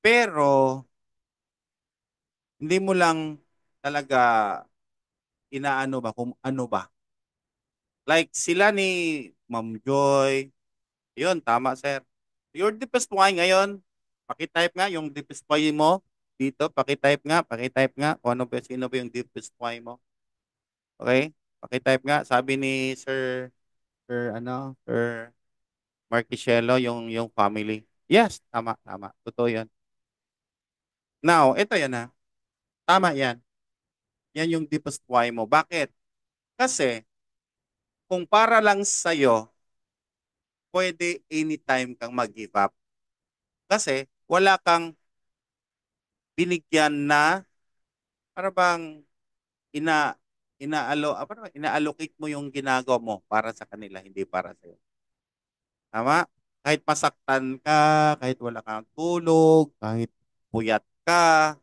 Speaker 1: Pero, hindi mo lang talaga inaano ba kung ano ba. Like sila ni Ma'am Joy. Yun, tama sir. Your deepest why ngayon, pakitype nga yung deepest why mo dito. Pakitype nga kung ano ba, sino ba yung deepest why mo. Okay? Pakitype nga. Sabi ni Sir Marquisiello, yung family. Yes, tama, tama. Totoo yan. Now, ito yan ha. Tama yan. Yan yung deepest why mo. Bakit? Kasi, kung para lang sa'yo, pwede anytime kang mag-give up. Kasi, wala kang binigyan na, para bang, ina, para bang ina-allocate mo yung ginagawa mo para sa kanila, hindi para sa'yo. Tama? Kahit masaktan ka, kahit wala kang tulog, kahit puyat ka,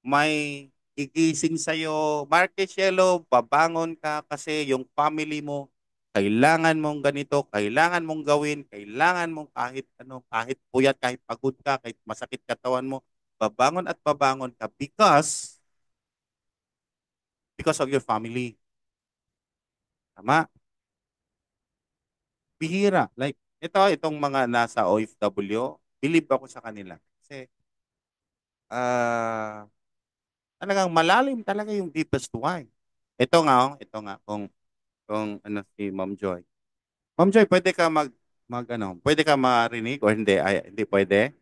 Speaker 1: may gigising sa'yo, Marquesielo, babangon ka kasi yung family mo, kailangan mong ganito, kailangan mong gawin, kailangan mong kahit ano, kahit puyat, kahit pagod ka, kahit masakit katawan mo, babangon ka because of your family. Tama? Bihira. Like, itong mga nasa OFW, believe ako sa kanila. Kasi, talagang malalim talaga yung deepest why. Ito nga, kung si Ma'am Joy. Ma'am Joy, pwede ka marinig o hindi? Ay, hindi pwede?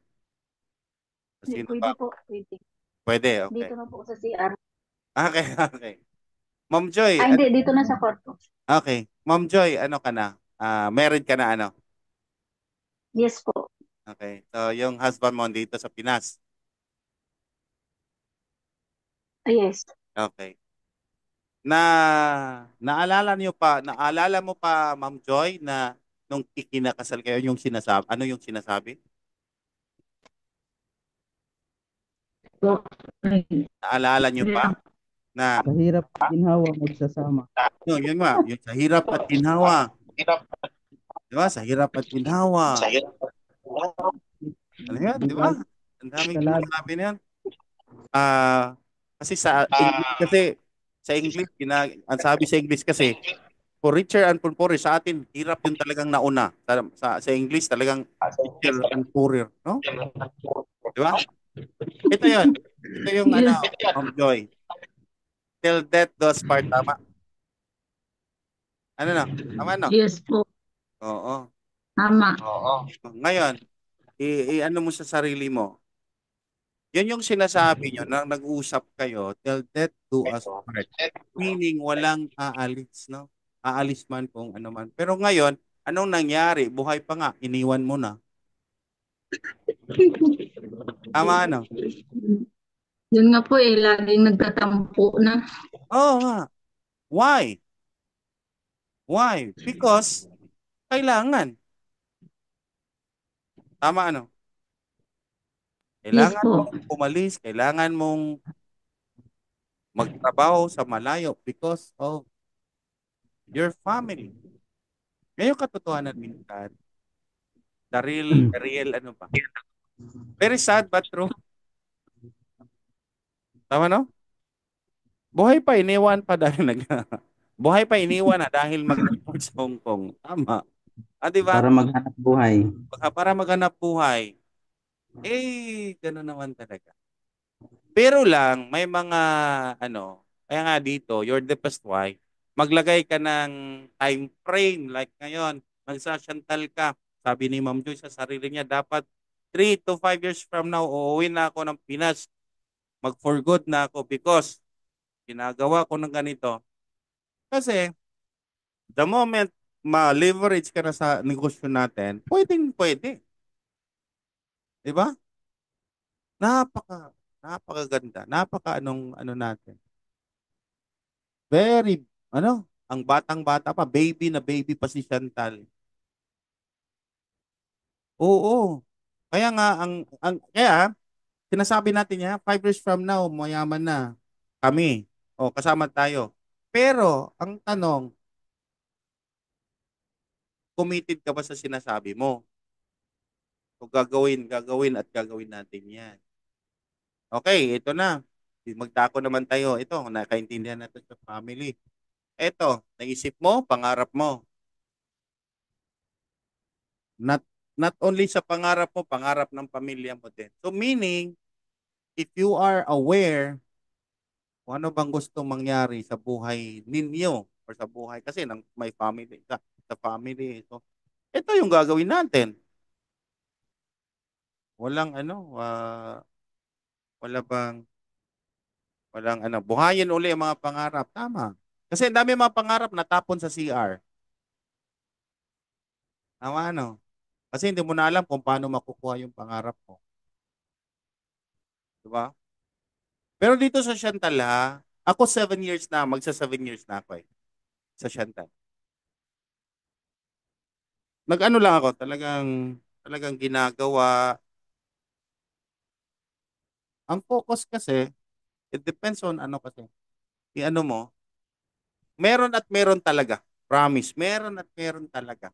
Speaker 2: Hindi,
Speaker 1: Sino
Speaker 2: pwede
Speaker 1: ba?
Speaker 2: po, pwede.
Speaker 1: Pwede, okay.
Speaker 2: Dito na po ako sa CR.
Speaker 1: Okay, okay. Ma'am Joy,
Speaker 2: Ah, hindi, dito na sa kwarto.
Speaker 1: okay. Ma'am Joy, ano ka na? Married ka na ano?
Speaker 2: Yes po.
Speaker 1: Okay. So, yung husband mo dito sa Pinas.
Speaker 2: Ah, yes.
Speaker 1: Okay. Naalala mo pa, Ma'am Joy, na nung ikinakasal kayo, ano yung sinasabi?
Speaker 2: So,
Speaker 1: Naalala niyo pa? Na,
Speaker 3: Sa hirap at ginhawa magsasama.
Speaker 1: yun nga, yun sa hirap at ginhawa. Di ba? Sa hirap at ginhawa. Ano yan, di ba?
Speaker 3: Bigat
Speaker 1: Ang daming
Speaker 3: salad.
Speaker 1: sinasabi na yan. Ah, kasi sa English kasi, sa English, ang sabi sa English kasi, for richer and for poorer, sa atin, hirap yung talagang nauna. Sa English, talagang richer and poorer. No? Di ba? Ito yun. Ito yung ano,
Speaker 2: Yes.
Speaker 1: Ma'am Joy. Till death do us part. Tama. Ano no? Tama no?
Speaker 2: Yes po.
Speaker 1: Oo.
Speaker 2: Tama.
Speaker 1: Ngayon, ano mo sa sarili mo? Yun yung sinasabi nyo na nag-uusap kayo, till death do us part. Meaning, walang aalis, no? Aalis man kung ano man. Pero ngayon, anong nangyari? Buhay pa nga, iniwan mo na. Tama, ano?
Speaker 2: Yun nga po eh, laging nagtatampo na.
Speaker 1: Oo nga. Why? Why? Because, kailangan. Tama, ano?
Speaker 2: Yes
Speaker 1: Kailangan
Speaker 2: po.
Speaker 1: mong umalis, kailangan mong magtrabaho sa malayo because of your family. Ngayon katotohanan minsan, the real, ano ba? Very sad but true. Tama, no? Buhay pa, iniwan pa dahil buhay pa, iniwan na dahil mag-report sa Hong Kong. Tama. Ah, di ba?
Speaker 3: Para maghanap buhay.
Speaker 1: Para maghanap buhay. Gano'n naman talaga. Pero lang, may mga, ano, kaya nga dito, you're the best wife, maglagay ka ng time frame. Like ngayon, magsasyantal ka. Sabi ni Ma'am Joy sa sarili niya, dapat 3 to 5 years from now, uuwi na ako ng Pinas. Mag-for good na ako because ginagawa ko ng ganito. Kasi, the moment ma-leverage ka na sa negosyo natin, pwedeng pwede. Di ba? Napaka, napakaganda. Napaka anong ano natin. Very, ano, ang batang-bata pa, baby na baby pa si Chantal. Oo. Kaya nga, kaya, sinasabi natin niya, 5 years from now, mayaman na kami. O, kasama tayo. Pero, ang tanong, committed ka ba sa sinasabi mo? O gagawin at gagawin natin yan. Okay, ito na. Magtako naman tayo. Ito, nakaintindihan natin sa family. Ito, naisip mo, pangarap mo. Not not only sa pangarap mo, pangarap ng pamilya mo din. So meaning, if you are aware kung ano bang gustong mangyari sa buhay ninyo or sa buhay kasi ng may family sa family. So, ito yung gagawin natin. Walang ano, wala bang walang ano, buhayin uli ang mga pangarap. Tama. Kasi ang dami mga pangarap natapon sa CR. Tama, ano? Kasi hindi mo na alam kung paano makukuha yung pangarap mo. Diba? Pero dito sa Chantal ha, ako 7 years na, magsa 7 years na ako eh, sa Chantal. Nag-ano lang ako, talagang ginagawa. Ang focus kasi, it depends on ano kasi. I-ano mo, meron at meron talaga. Promise, meron at meron talaga.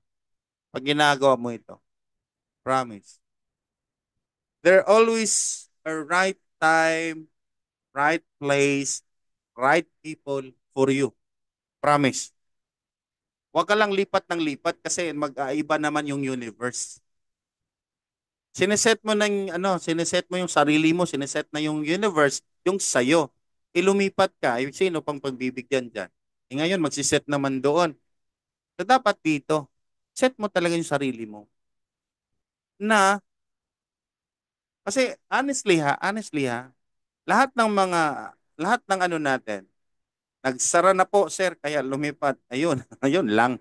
Speaker 1: Pag ginagawa mo ito, promise. There always a right time, right place, right people for you. Promise. Huwag ka lang lipat ng lipat kasi mag-aiba naman yung universe. Sineset mo ng ano, sineset mo yung sarili mo, sineset na yung universe, yung sayo. Ilumipat ka, sino pang pagbibigyan diyan? Ngayon magsiset naman doon. So dapat dito, set mo talaga yung sarili mo. Na kasi honestly ha, lahat ng mga lahat ng ano natin, nagsara na po sir kaya lumipat. Ayun, ayun lang.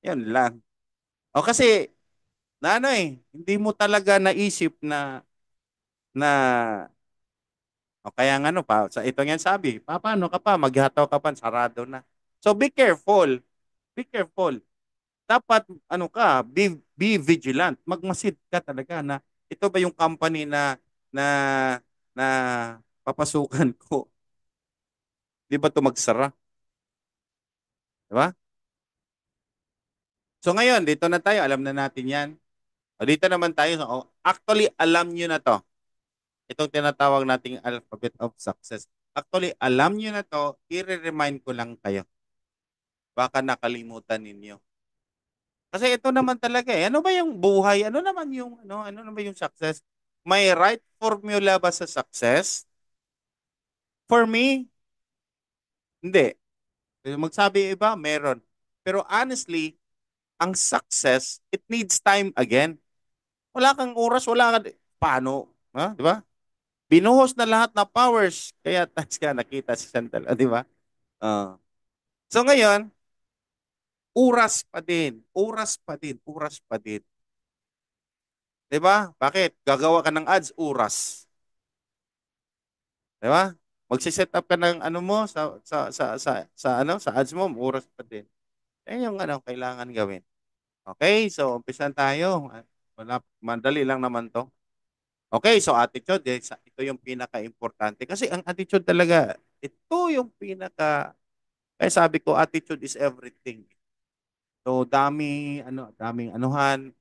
Speaker 1: Ayun lang. O kasi na ano hindi mo talaga naisip na o kaya nga ano pa, sa ito nga sabi, paano ka pa, maghataw ka pa, sarado na. So be careful, be careful. Dapat ano ka, be vigilant. Magmasid ka talaga na ito ba yung company na na papasukan ko? Di ba ito magsara? Di ba? So ngayon, dito na tayo. Alam na natin yan. O dito naman tayo. So, actually, alam nyo na to. Itong tinatawag nating alphabet of success. Actually, alam nyo na to. I-remind ko lang kayo. Baka nakalimutan ninyo. Kasi ito naman talaga eh. Ano ba yung buhay? Ano naman yung ano naman yung success? May right formula ba sa success? For me, hindi. Magsabi iba, meron. Pero honestly, ang success, it needs time again. Wala kang oras, wala ka, paano? Ha? Di ba? Binuhos na lahat na powers. Kaya taas ka nakita si Chantal. Di ba? Ah. So ngayon, oras pa din. Oras pa din. Oras pa din. Di ba? Bakit? Gagawa ka ng ads, oras. Di ba? Magsiset up ka ng ano mo sa ads mo, oras pa din. Yan yung kailangan gawin. Okay, so umpisan tayo. Wala, madali lang naman to. Okay, so attitude, ito yung pinaka-importante. Kasi ang attitude talaga, ito yung kaya sabi ko, attitude is everything. So, daming anuhan.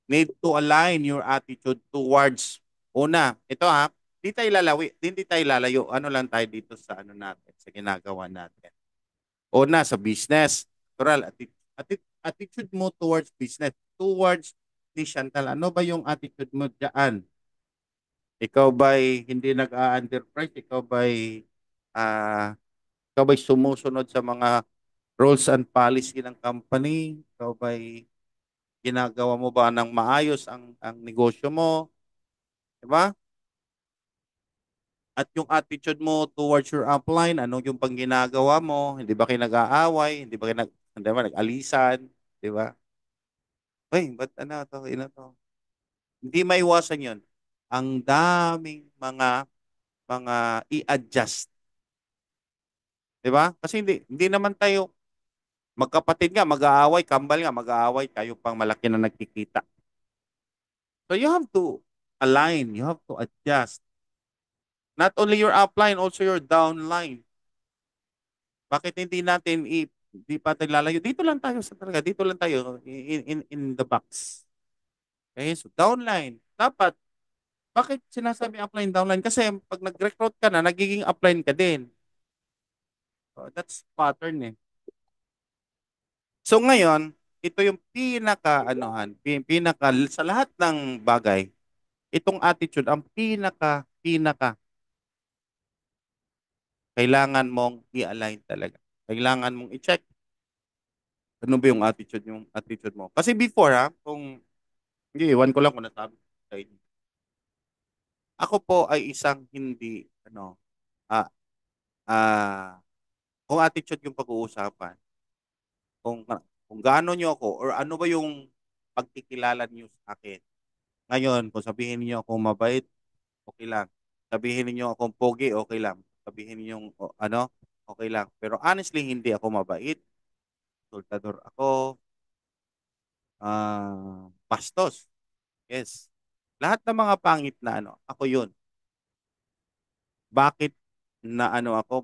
Speaker 1: Need to align your attitude towards, una, ito ha, hindi tayo lalayo. Ano lang tayo dito sa natin, sa ginagawa natin. Una, sa business. Natural, attitude mo towards business, towards ni Chantal. Ano ba yung attitude mo diyan? Ikaw ba'y hindi nag-a-underprice? Ah, ikaw ba'y sumusunod sa mga rules and policy ng company? Ikaw ba'y ginagawa mo ba ng maayos ang negosyo mo? 'Di ba? At yung attitude mo towards your upline, ano yung pang ginagawa mo? Hindi ba kayo nag-aaway? Hindi ba nag-alisan? 'Di ba? Uy, ba't to? Hindi maiwasan 'yon. Ang daming mga i-adjust, 'di ba? Kasi hindi naman tayo magkapatid nga mag-aaway, kambal nga mag-aaway, kayo pang malaki na nagkikita. So you have to align, you have to adjust. Not only your upline, also your downline. Bakit hindi pa tayo lalayo? Dito lang tayo dito lang tayo in the box. Okay, so downline. Dapat, bakit sinasabi upline, downline? Kasi pag nag-recruit ka na, nagiging upline ka din. So, that's pattern eh. So ngayon, ito yung pinaka sa lahat ng bagay, itong attitude ang pinaka kailangan mong i-align talaga. Kailangan mong i-check ano ba yung attitude mo. Kasi before kung hindi, iwan ko lang kung nasabi ko sa inyo. Ako po ay isang hindi ah ah kung attitude yung pag-uusapan, kung gaano nyo ako or ano ba yung pagkikilala niyo sa akin. Ngayon, kung sabihin niyo ako mabait, okay lang. Sabihin niyo akong pogi, okay lang. Sabihin niyo okay lang. Pero honestly, hindi ako mabait. Sultador ako, bastos. Yes. Lahat ng mga pangit na ako yun. Bakit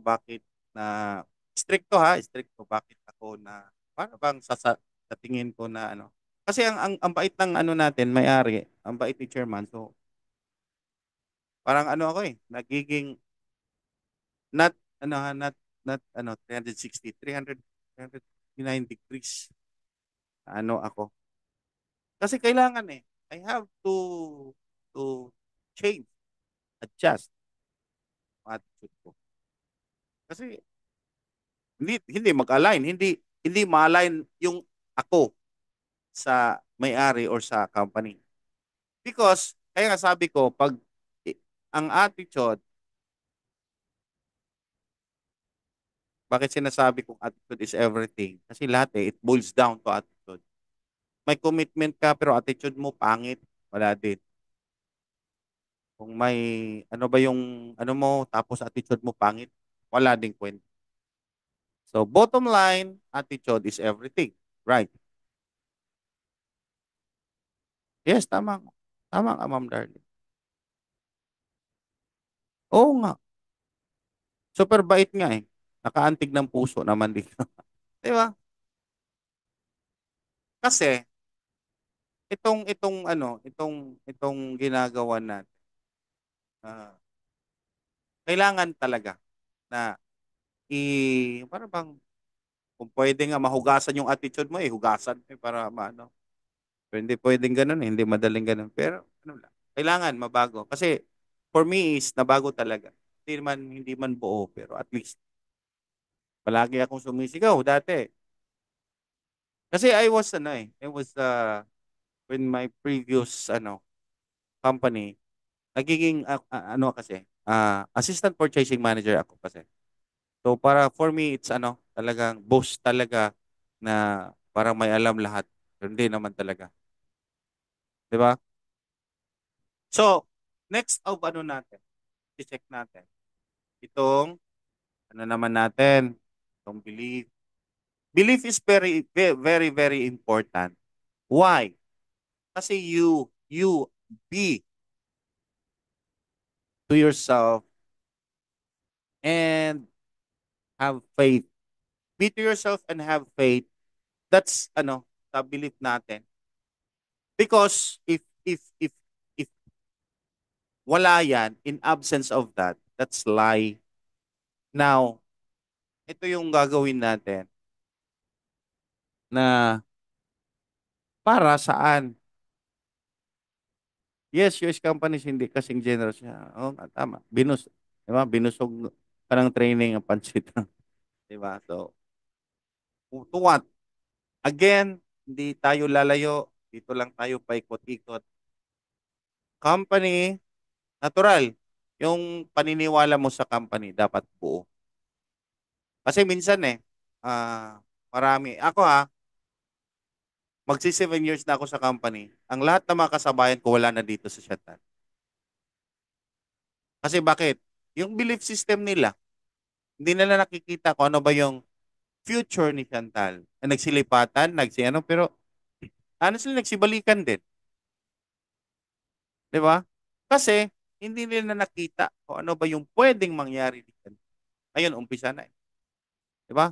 Speaker 1: bakit na stricto, bakit ako na, para bang sa tingin ko na kasi ang bait ng natin, may-ari, ang bait ni chairman, so parang ako nagiging not not 360, 359 degrees ako. Kasi kailangan I have to change, adjust ang attitude ko. Kasi hindi mag-align, hindi ma-align yung ako sa may-ari or sa company. Because kaya nga sabi ko, pag ang attitude, bakit sinasabi kong attitude is everything? Kasi lahat it boils down to attitude. May commitment ka pero attitude mo pangit, wala din. Kung may ano ba yung mo tapos attitude mo pangit, wala ding kwenta. So bottom line, attitude is everything. Right? Yes, tama. Tama ka, Ma'am Darling. Oo nga. Super bait nga eh. nakaantig ng puso naman dito. Di ba? Kasi itong ginagawa natin, ah, kailangan talaga na para bang kung pwede nga mahugasan yung attitude mo, hugasan mo para maano. Pero hindi pwedeng ganun, hindi madaling ganun. Pero ano lang, kailangan mabago. Kasi for me is nabago talaga. Hindi man buo, pero at least palagi akong sumisigaw dati. Kasi I was when my previous company, nagiging assistant purchasing manager ako kasi. So para for me it's talagang boss talaga na parang may alam lahat. Pero hindi naman talaga, 'di ba? So, next of natin, i-check natin. Itong naman natin, itong belief. Belief is very very very very important. Why? Kasi you be to yourself and have faith. Be to yourself and have faith. That's sa belief natin. Because if wala yan, in absence of that, that's lie. Now, ito yung gagawin natin na para saan? Yes, US companies hindi kasing generous siya. Oo nga, tama. Di ba? Binusog ka ng training ang pansit. Di ba? So, to what? Again, hindi tayo lalayo. Dito lang tayo paikot-ikot. Company, natural. Yung paniniwala mo sa company, dapat buo. Kasi minsan marami. Ako magsi 7 years na ako sa company. Ang lahat ng mga kasabayan ko wala na dito sa Shantan. Kasi bakit? Yung belief system nila, hindi nila nakikita kung ano ba yung future ni Chantal. Nagsilipatan, pero honestly, nagsibalikan din. Di ba? Kasi, hindi nila nakita kung ano ba yung pwedeng mangyari dito. Ayun, umpisa na. Di ba?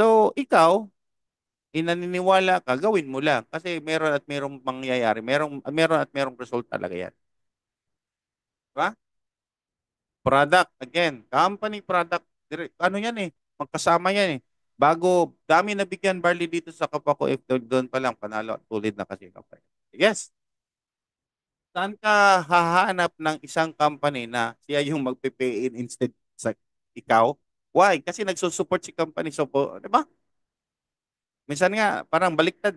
Speaker 1: So, ikaw, naniniwala ka, gawin mo lang. Kasi meron at merong mangyayari. Meron at merong result talaga yan. Di ba? Product, again, company product. Ano yan magkasama yan. Bago, dami nabigyan barley dito sa kapwa ko. If doon pa lang, panalo at tulid na kasi kapwa. Yes. Saan ka hahanap ng isang company na siya yung magpe-pay in instead sa ikaw? Why? Kasi nagsusupport si company. So, di ba? Minsan nga, parang baliktad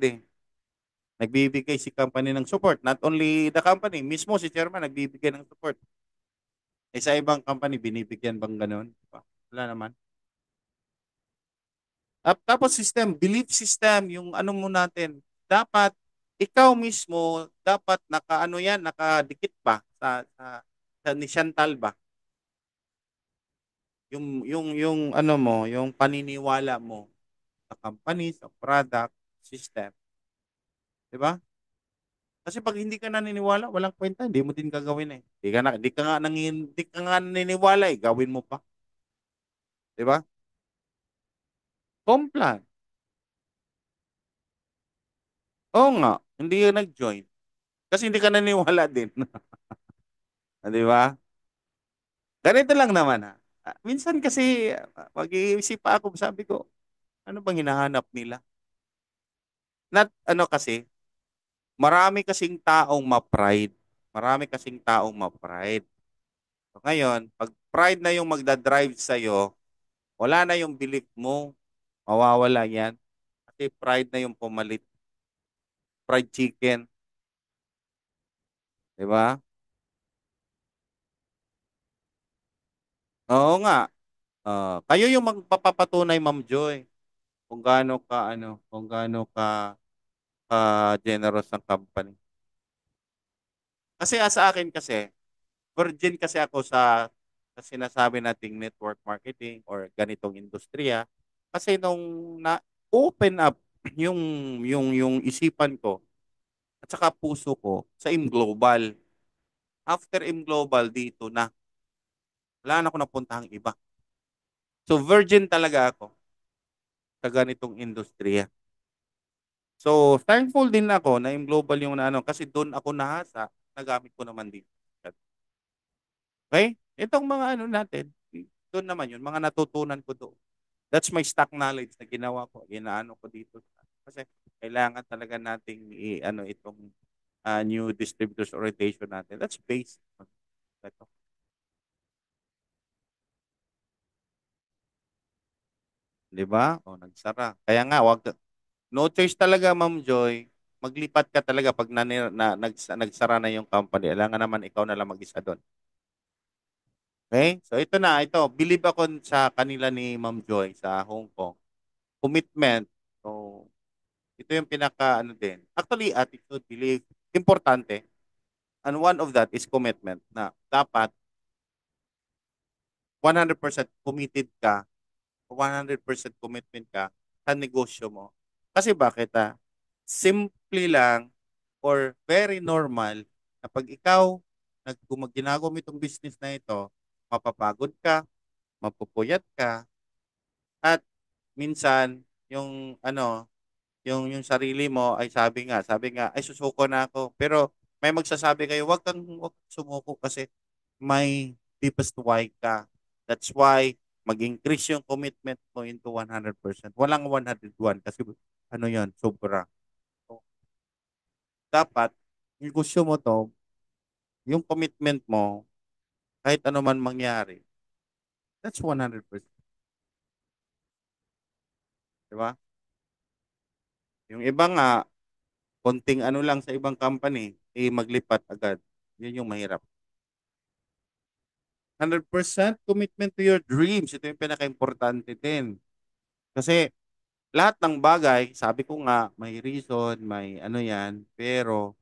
Speaker 1: Nagbibigay si company ng support. Not only the company, mismo si chairman nagbibigay ng support. Sa ibang company, binibigyan bang ganun? Diba? Wala naman. Tapos belief system, yung ano mo natin, dapat ikaw mismo, dapat nakadikit ba sa ni Chantal ba? Yung ano mo, yung paniniwala mo sa company, sa product, system. Di ba? Kasi pag hindi ka naniniwala, walang kwenta, hindi mo din gagawin Hindi ka nga naniniwala gawin mo pa. Di ba? Complan. Oo nga, hindi ka nag-join. Kasi hindi ka naniniwala din. Di ba? Ganito lang naman minsan kasi mag-iisip pa ako, sabi ko, ano bang hinahanap nila? Not kasi, marami kasing taong ma-pride. Marami kasing taong ma-pride. So ngayon, pag pride na yung magdadrive sa'yo, wala na yung belief mo, mawawala yan. Kasi pride na yung pumalit. Fried chicken. Di ba? Oo nga. Kayo yung magpapapatunay, Ma'am Joy, kung gaano ka generous ng company. Kasi sa akin kasi, virgin kasi ako sa sinasabi nating network marketing or ganitong industriya. Kasi nung na-open up yung yung isipan ko at saka puso ko sa M Global. After M Global dito wala na ako napuntahang iba. So virgin talaga ako sa ganitong industriya. So thankful din ako na yung global yung ano kasi doon ako nahasa, nagamit ko naman dito. Okay? Itong mga ano natin, doon naman yun, mga natutunan ko doon. That's my stock knowledge na ginawa ko, inaano ko dito. Kasi kailangan talaga nating ano itong new distributors orientation natin. That's based on ito. 'Di ba? O nagsara. Kaya nga wag no choice talaga Ma'am Joy. Maglipat ka talaga pag nagsara na yung company. Kailangan naman ikaw na lang mag-isa doon. Okay? So ito na, ito. Believe ako sa kanila ni Ma'am Joy sa Hong Kong. Commitment. So ito yung pinaka ano din. Actually, attitude, belief, importante. And one of that is commitment na dapat 100% committed ka, 100% commitment ka sa negosyo mo. Kasi bakit simple lang or very normal na pag ikaw ginagawa mo itong business na ito, mapapagod ka, mapupuyat ka, at minsan yung ano, yung sarili mo ay sabi nga, ay susuko na ako. Pero may magsasabi kayo, wag kang sumuko kasi may deepest why ka. That's why mag-increase yung commitment mo into 100%. Walang 101 kasi ano yon sobra. So, dapat, yung gusto mo to, yung commitment mo, kahit ano man mangyari, that's 100%. Di ba? Yung iba nga, konting ano lang sa ibang company, maglipat agad. Yun yung mahirap. 100% commitment to your dreams. Ito yung pinaka-importante din. Kasi lahat ng bagay, sabi ko nga, may reason, may ano yan, pero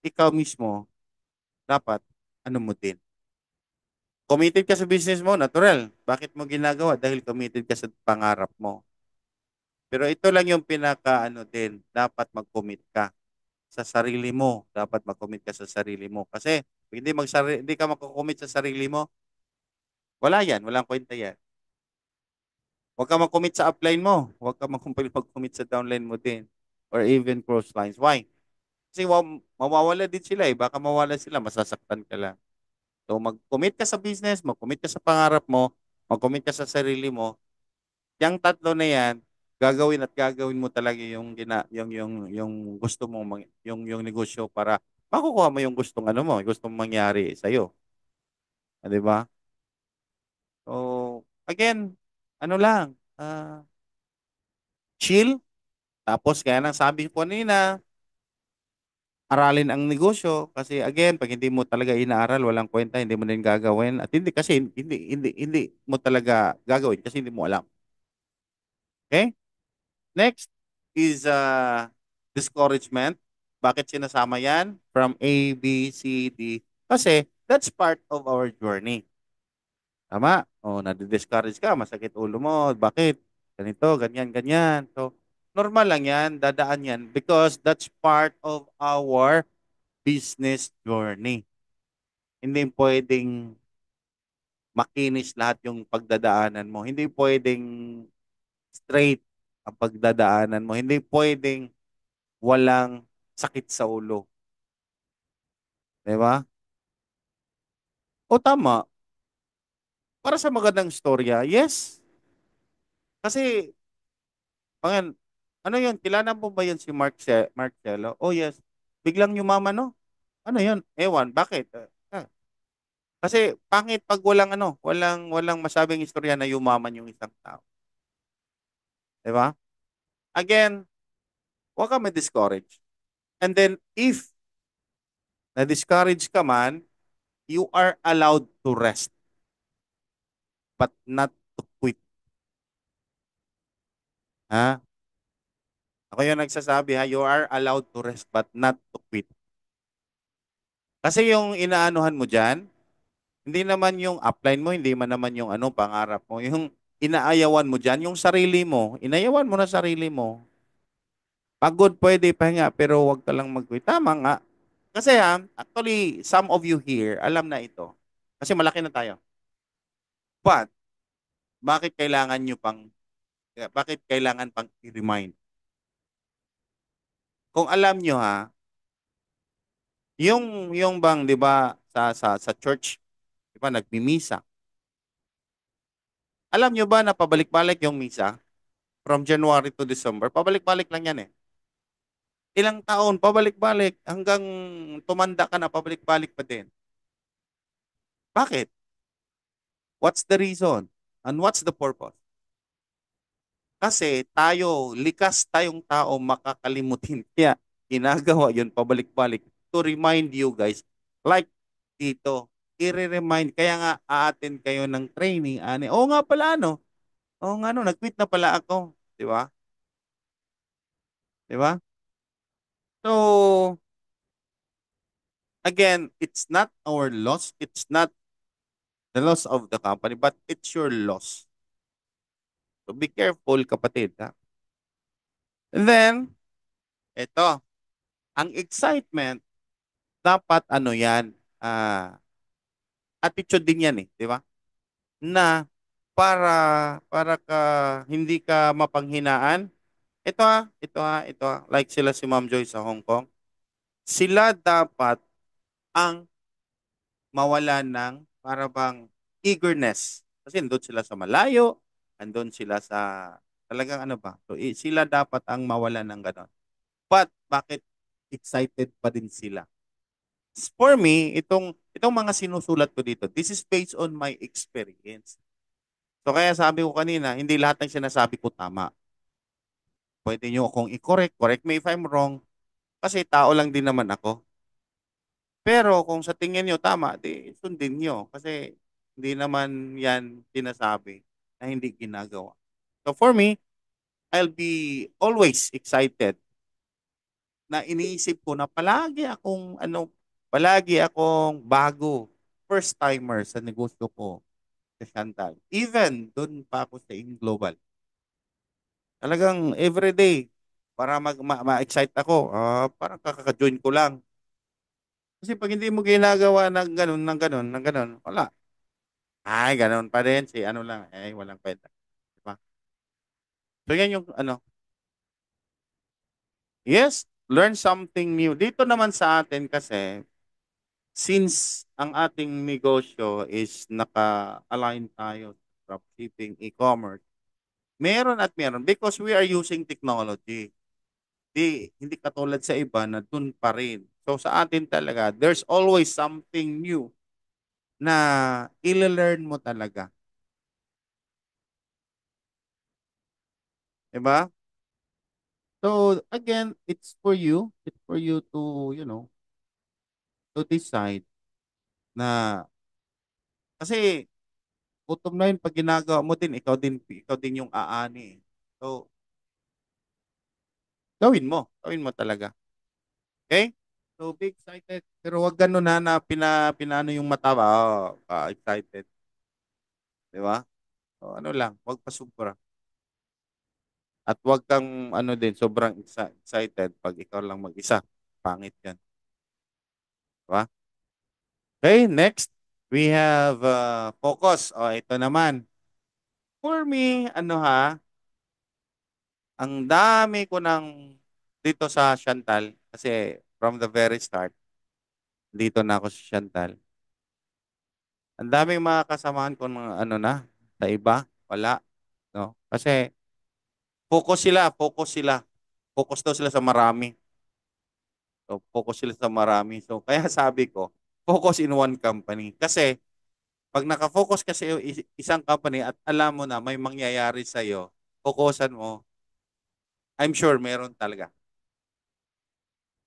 Speaker 1: ikaw mismo, dapat, ano mo din. Committed ka sa business mo, natural. Bakit mo ginagawa? Dahil committed ka sa pangarap mo. Pero ito lang yung pinaka, ano din, dapat mag-commit ka sa sarili mo. Dapat mag-commit ka sa sarili mo. Kasi, hindi ka mag-commit sa sarili mo, wala yan, walang kwenta yan. Huwag ka mag-commit sa upline mo. Huwag ka mag-commit sa downline mo din. Or even cross lines. Why? Kasi mawawala din sila eh. Baka mawala sila, masasaktan ka lang. So mag-commit ka sa business, mag-commit ka sa pangarap mo, mag-commit ka sa sarili mo. Yung tatlo na yan, gagawin at gagawin mo talaga yung gusto mo yung negosyo para makukuha mo yung gustong ano mo, gustong mangyari sa iyo, 'di ba? So again, ano lang, chill. Tapos kaya nang sabi ko kanina, aralin ang negosyo kasi again, pag hindi mo talaga inaaral, walang kwenta, hindi mo din gagawin at hindi kasi hindi mo talaga gagawin kasi hindi mo alam. Okay? Next is discouragement. Bakit sinasama yan? From A, B, C, D. Kasi that's part of our journey. Tama? O, nadi-discourage ka, masakit ulo mo. Bakit? Ganito, ganyan, ganyan. So, normal lang yan, dadaan yan because that's part of our business journey. Hindi pwedeng makinis lahat yung pagdadaanan mo. Hindi pwedeng straight ang pagdadaanan mo. Hindi pwedeng walang sakit sa ulo. Di ba? O tama, para sa magandang storya, yes. Kasi, pangan, ano yun, kilala mo ba yun si Marcelo? Oh yes. Biglang yumaman, no? Ano yun? Ewan, bakit? Kasi pangit pag walang ano, walang masabing istorya na yumaman yung isang tao. Di ba? Again, huwag ka ma-discourage. And then, if na-discourage ka man, you are allowed to rest, but not to quit. Ha? Ako yung nagsasabi ha, you are allowed to rest but not to quit. Kasi yung inaanuhan mo dyan, hindi naman yung upline mo, hindi man naman yung ano, pangarap mo. Yung inaayawan mo dyan, yung sarili mo, inayawan mo na sarili mo. Pagod, pwede, pahinga, pero wag ka lang mag-quit. Tama nga. Kasi actually, some of you here, alam na ito. Kasi malaki na tayo. But, bakit kailangan nyo pang, bakit kailangan pang i-remind? Kung alam nyo ha, yung bang 'di ba sa church, 'di ba nagmimisa. Alam nyo ba na pabalik-balik yung misa from January to December? Pabalik-balik lang 'yan eh. Ilang taon pabalik-balik hanggang tumanda ka na pabalik-balik pa din. Bakit? What's the reason? And what's the purpose? Kasi tayo, likas tayong tao makakalimutin. Kaya ginagawa yun pabalik-balik to remind you guys. Like dito, i-remind. Kaya nga a-attend kayo ng training. Ani, oo nga pala ano. Oo nga no, nag-quit na pala ako. Di ba? Di ba? So, again, it's not our loss. It's not the loss of the company, but it's your loss. So be careful, kapatid. Ha? And then, ito, ang excitement, dapat ano yan, attitude din yan eh, di ba? Na para ka hindi ka mapanghinaan. Ito like sila si Ma'am Joy sa Hong Kong. Sila dapat ang mawala ng para bang eagerness. Kasi andun sila sa malayo, andun sila sa talagang ano ba. So sila dapat ang mawala ng ganon. But bakit excited pa din sila? For me, itong mga sinusulat ko dito, this is based on my experience. So kaya sabi ko kanina, hindi lahat ng sinasabi ko tama. Pwede nyo akong i-correct, correct me if I'm wrong, kasi tao lang din naman ako. Pero kung sa tingin nyo tama, di sundin nyo. Kasi hindi naman yan sinasabi na hindi ginagawa. So for me, I'll be always excited na iniisip ko na palagi akong bago, first timer sa negosyo ko sa Chantal. Even doon pa ako sa In Global. Talagang everyday para ma-excite ako. Parang kakaka-join ko lang. Kasi pag hindi mo ginagawa ng ganun, wala. Ay, ganun pa rin. Si ano lang, walang kwenta. Diba? So yan yung ano. Yes, learn something new. Dito naman sa atin kasi, since ang ating negosyo is naka-align tayo sa dropshipping, e-commerce, meron at meron because we are using technology. Hindi katulad sa iba na dun pa rin. So sa atin talaga, there's always something new na i-learn mo talaga. Diba? So again, it's for you. It's for you to, to decide na kasi gutom na yun pag ginagawa mo din, ikaw din yung aani. So, gawin mo. Gawin mo talaga. Okay? So, be excited. Pero wag ganun na pinano yung mata ba? Excited. Di ba? So, ano lang, wag pa sobra. At wag kang ano din, sobrang excited pag ikaw lang mag-isa. Pangit yan. Di ba? Okay, next. We have focus. Ito naman. For me, ano ha, ang dami ko ng dito sa Chantal kasi from the very start, dito na ako sa Chantal. Ang daming mga kasamahan ko mga ano na sa iba, wala, no? Kasi focus sila. Focus daw sila sa marami. So, focus sila sa marami. So, kaya sabi ko, focus in one company. Kasi pag nakafocus kasi yung isang company at alam mo na may mangyayari sa iyo, focusan mo, I'm sure meron talaga.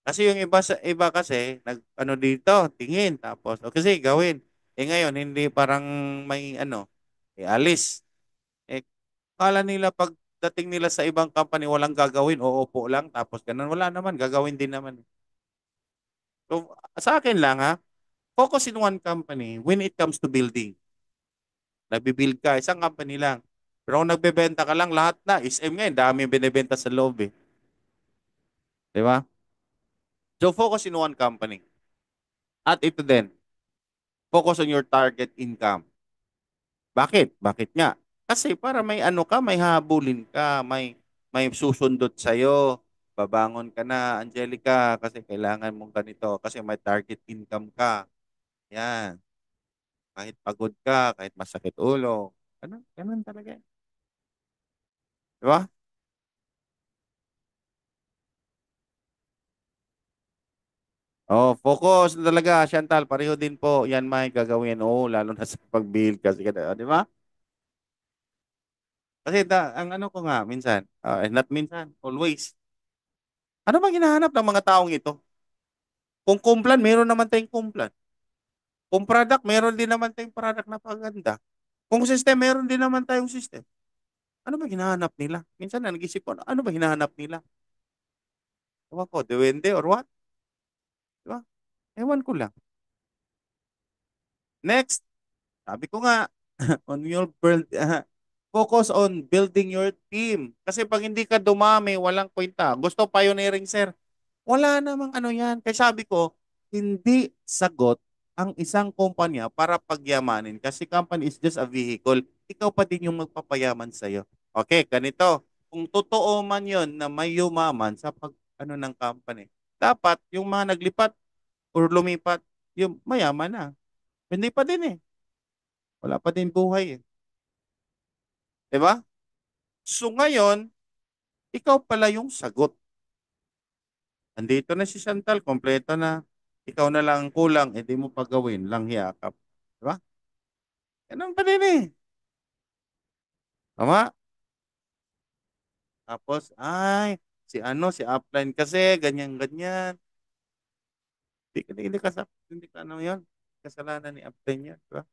Speaker 1: Kasi yung iba sa iba kasi nag ano dito, tingin tapos kasi gawin. Ngayon hindi parang may ano, alis. Kala nila pagdating nila sa ibang company walang gagawin, uupo lang tapos ganun wala naman, gagawin din naman. So sa akin lang ha, focus in one company when it comes to building. Nagbi-build ka, isang company lang. Pero kung nagbebenta ka lang lahat na, SM ngayon, dami binibenta sa loob eh. Di ba? So focus in one company. At ito din, focus on your target income. Bakit? Bakit nga? Kasi para may ano ka, may habulin ka, may susundot sa'yo. Babangon ka na, Angelica, kasi kailangan mong ganito. Kasi may target income ka. Yan. Kahit pagod ka, kahit masakit ulo. Ano? Ganun talaga. Di ba? Oh, focus na talaga, Chantal. Pareho din po. Yan may gagawin. Oo, lalo na sa pag-build kasi. Di ba? Kasi ang ano ko nga, minsan, not minsan, always. Ano bang hinahanap ng mga taong ito? Kung kumplan, meron naman tayong kumplan. Kung product, meron din naman tayong product na paganda. Kung system, meron din naman tayong system. Ano ba hinahanap nila? Minsan na nag-isip ko, ano ba hinahanap nila? Ewan ko, duwende or what? Di ba? Ewan ko lang. Next, sabi ko nga, on your build, focus on building your team. Kasi pag hindi ka dumami, walang kwenta. Gusto pioneering, sir. Wala namang ano yan. Kaya sabi ko, hindi sagot ang isang kumpanya para pagyamanin. Kasi company is just a vehicle. Ikaw pa din yung magpapayaman sa'yo. Okay, ganito. Kung totoo man yon na may yumaman sa pag ano ng company, dapat yung mga naglipat or lumipat, yung mayaman na. Hindi pa din eh. Wala pa din buhay eh. 'Di ba? So ngayon, ikaw pala yung sagot. Andito na si Chantal, kompleto na. Ikaw na lang ang kulang, eh di mo pa gawin, lang hiyakap. Di ba? Ganun pa din eh. Tama? Tapos, ay, si ano, si upline kasi, ganyan-ganyan. Hindi ka ano yun. Kasalanan ni upline yan. Di ba?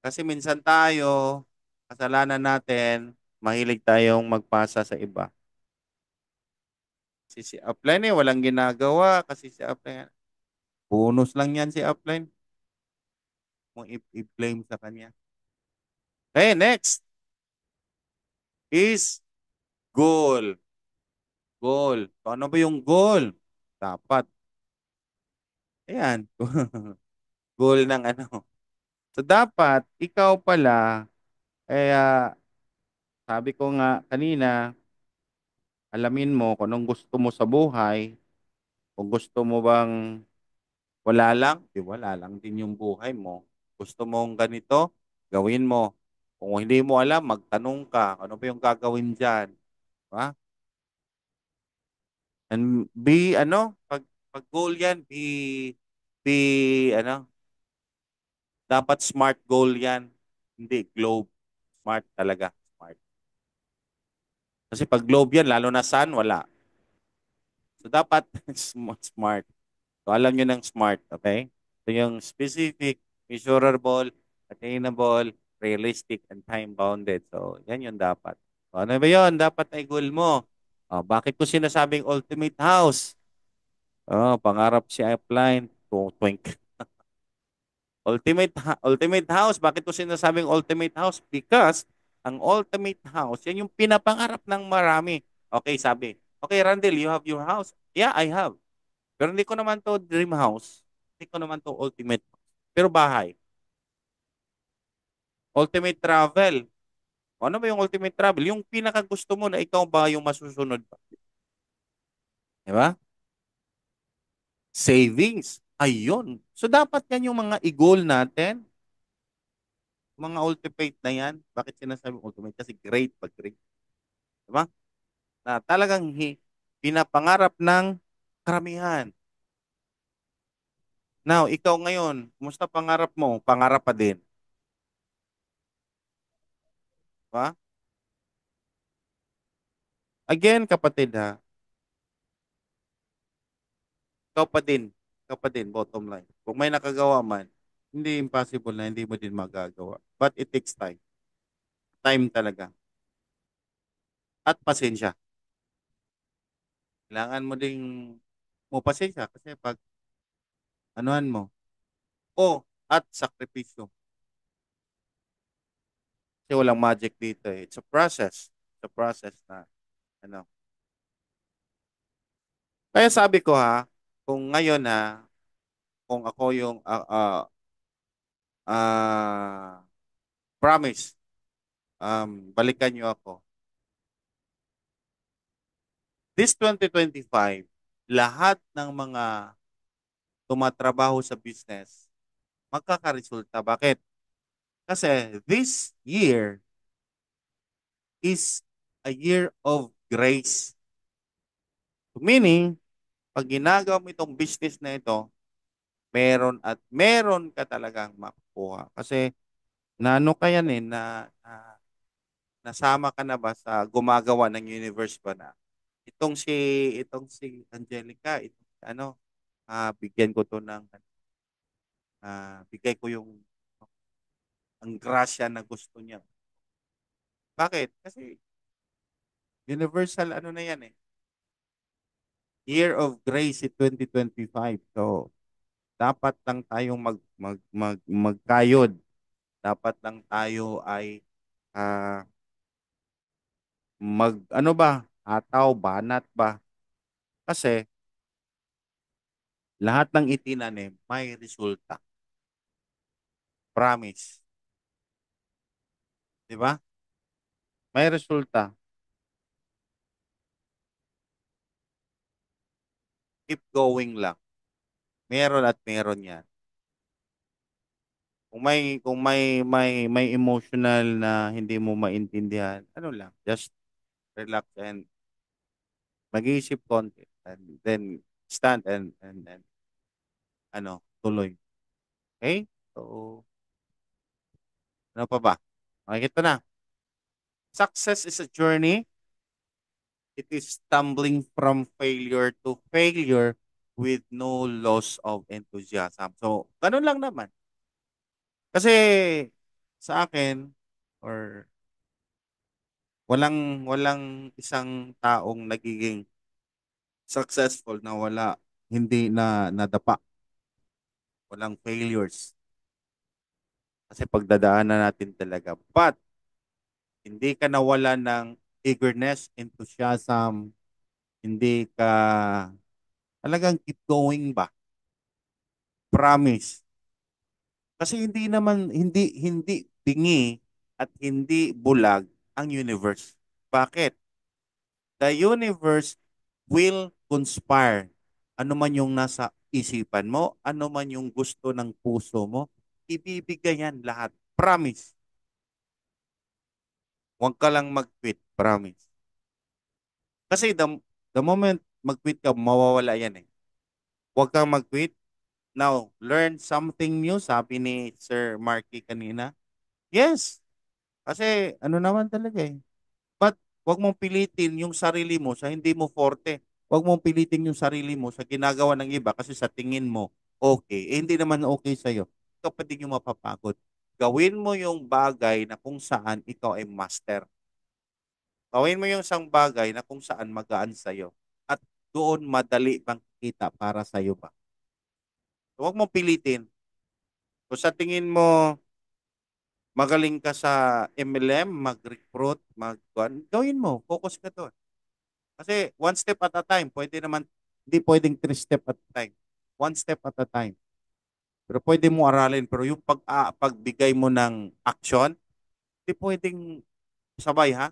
Speaker 1: Kasi minsan tayo, kasalanan natin, mahilig tayong magpasa sa iba. Si upline eh, walang ginagawa kasi si upline, bonus lang yan si upline. Kung i-blame sa kanya. Okay, next is goal. Goal. So, ano ba yung goal? Dapat. Ayan. Goal ng ano. So, dapat, ikaw pala, kaya sabi ko nga kanina, alamin mo kung anong gusto mo sa buhay. Kung gusto mo bang wala lang, di wala lang din yung buhay mo. Gusto mong ganito, gawin mo. Kung hindi mo alam, magtanong ka. Ano ba yung gagawin dyan? Diba? And be, ano, pag goal yan, ano, dapat smart goal yan. Hindi, globe. Smart talaga. Smart. Kasi pag globe yan, lalo na sun, wala. So, dapat smart. So, alam nyo ng smart, okay? So, yung specific, measurable, attainable, realistic, and time-bounded. So, yan yung dapat. So, ano ba yun? Dapat ay goal mo. Bakit ko sinasabing ultimate house? Pangarap si upline. Twink. Ultimate house. Bakit ko sinasabing ultimate house? Because ang ultimate house, yan yung pinapangarap ng marami. Okay, sabi. Okay, Randall, you have your house? Yeah, I have. Pero hindi ko naman to dream house. Hindi ko naman to ultimate house. Pero bahay. Ultimate travel. Ano ba yung ultimate travel? Yung pinaka gusto mo na ikaw ba yung masusunod pa? Di ba? Savings. Ayun. So dapat yan yung mga i-goal natin. Mga ultimate na yan. Bakit sinasabi ultimate? Kasi great pag great. Di ba? Na talagang pinapangarap ng karamihan. Now, ikaw ngayon, kumusta pangarap mo? Pangarap pa din. Di ba? Again, kapatid ha, ikaw pa din. Ikaw pa din, bottom line. Kung may nakagawa man, hindi impossible na hindi mo din magagawa. But it takes time. Time talaga. At pasensya. Kailangan mo ding mo pasensya kasi pag anuhan mo. At sakripisyo. Kasi walang magic dito eh. It's a process. It's a process na ano. Kaya sabi ko ha, kung ngayon ha, kung ako yung promise. balikan nyo ako. This 2025, lahat ng mga tumatrabaho sa business, magkakaresulta. Bakit? Kasi this year is a year of grace. Meaning, pag ginagawa mo itong business na ito, meron at meron ka talagang makukuha. Kasi naano ka yan nasama ka na ba sa gumagawa ng universe ba na itong si Angelica, bigyan ko to ng bigay ko yung ang grasya na gusto niya. Bakit? Kasi universal ano na yan eh. Year of Grace 2025. So, dapat lang tayong magkayod. Dapat lang tayo ay ah, ano ba? Ataw, banat ba? Kasi lahat ng itinanim may resulta. Promise. Di ba? May resulta. Keep going lang. Meron at meron yan. Kung may emotional na hindi mo maintindihan, ano lang, just relax and mag-iisip konti and then stand and tuloy. Okay? So, ano pa ba? Okay, ito na. Success is a journey. It is stumbling from failure to failure with no loss of enthusiasm. So, ganun lang naman. Kasi sa akin or walang isang taong nagiging successful na hindi na nadapa. Walang failures. Kasi pagdadaanan natin talaga. But hindi ka nawala ng eagerness, enthusiasm, hindi ka talagang keep going ba? Promise. Kasi hindi bingi at hindi bulag ang universe. Bakit? The universe will conspire. Ano man yung nasa isipan mo, ano man yung gusto ng puso mo, ibibigay yan lahat. Promise. Huwag ka lang mag-quit. Promise. Kasi the moment mag-quit ka, mawawala yan eh. Huwag kang mag-quit. Now, learn something new, sabi ni Sir Marky kanina. Yes. Kasi ano naman talaga eh. But wag mong pilitin yung sarili mo sa hindi mo forte. Wag mong pilitin yung sarili mo sa ginagawa ng iba kasi sa tingin mo okay. Hindi naman okay sa'yo. Ikaw pa din yung mapapagod. Gawin mo yung bagay na kung saan ikaw ay master. Gawin mo yung isang bagay na kung saan magaan sa'yo. At doon madali bang kita para sa'yo ba? So, wag mong pilitin. Kung sa tingin mo magaling ka sa MLM, mag-recruit, gawin mo. Focus ka doon. Kasi one step at a time. Hindi pwedeng three step at a time. One step at a time. Pero pwede mo aralin. Pero yung pagbigay mo ng action, hindi pwedeng sabay ha.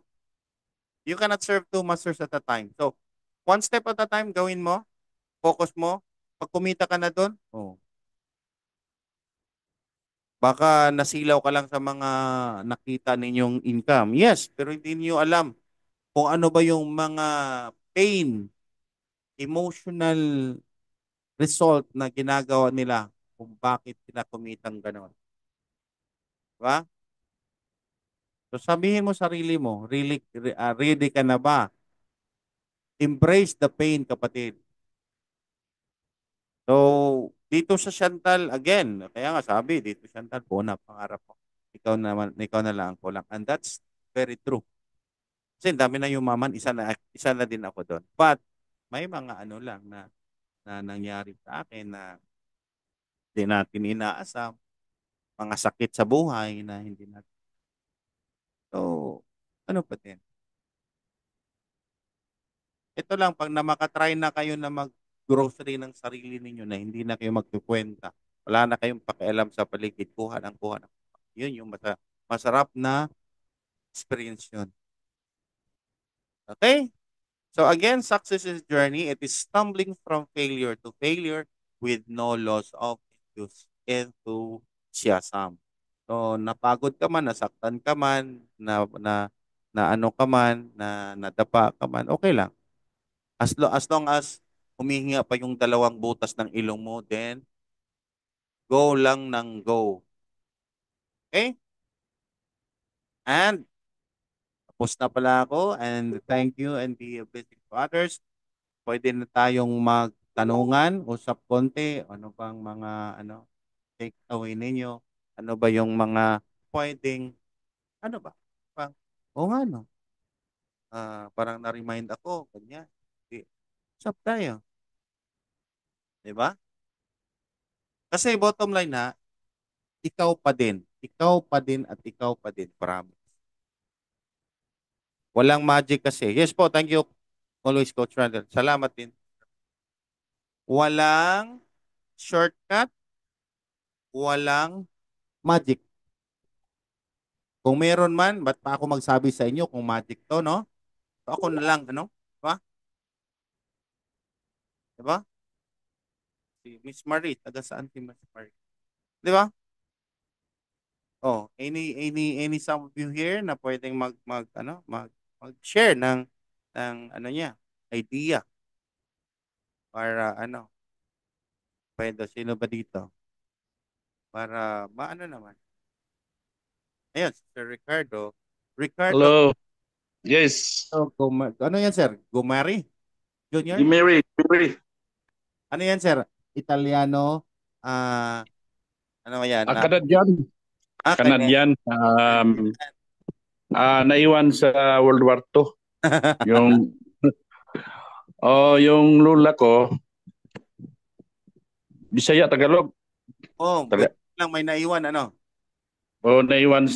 Speaker 1: You cannot serve two masters at a time. So, one step at a time, gawin mo. Focus mo. Pag kumita ka na doon, baka nasilaw ka lang sa mga nakita ninyong income. Yes, pero hindi niyo alam kung ano ba yung mga pain, emotional result na ginagawa nila kung bakit sila kumitang ganon. Diba? So sabihin mo sarili mo, ready ka na ba? Embrace the pain, kapatid. So, dito sa Chantal, again, kaya nga sabi, dito Chantal, na pangarap mo. Ikaw na lang ang kulang. And that's very true. Kasi dami na yumaman, isa na din ako doon. But, may mga ano lang na nangyari sa akin na hindi natin inaasam, mga sakit sa buhay na hindi natin. So, ano pa din? Ito lang, pag makatry na kayo na mag-grocery ng sarili ninyo na hindi na kayo magkukwenta, wala na kayong pakialam sa paligid, kuha ng. Yun yung masarap na Experience yun. Okay? So again, success is journey. It is stumbling from failure to failure with no loss of enthusiasm. So napagod ka man, nasaktan ka man, na ano ka man, na nadapa ka man, okay lang. As long as humihinga pa yung dalawang butas ng ilong mo, then go lang ng go. Okay? And tapos na pala ako, and thank you and be a blessing to others. Pwede na tayong magtanungan, usap konti, ano bang mga take away ninyo? Ano ba yung mga pwedeng, ano ba? Pang, o nga no, parang na-remind ako, ganyan. Di, usap tayo, di ba? Kasi bottom line na, ikaw pa din. Ikaw pa din at ikaw pa din. Promise. Walang magic kasi. Yes po, thank you always, Coach Randall. Salamat din. Walang shortcut, walang magic. Kung meron man, ba't pa ako magsabi sa inyo kung magic to, no? So ako na lang, ano? Diba? Diba? Si Miss Marie, taga saan si Miss Marie? Diba? Oh, any some of you here na pwedeng mag-share ng ano niya, idea para pwede sino ba dito? Para maano naman. Ayun, Sir Ricardo. Ricardo,
Speaker 4: Hello. Yes.
Speaker 1: ano yan, sir? Gumari Junior?
Speaker 4: Mary.
Speaker 1: Ano yan, sir? Italiano, ah, ano ba yan?
Speaker 4: Canadian.
Speaker 1: Kanya.
Speaker 4: Canadian. Naiwan sa World War II. Yung yung lula ko, Bisaya, Tagalog.
Speaker 1: Oh,
Speaker 4: Taga,
Speaker 1: buti lang may naiwan, ano?
Speaker 4: naiwan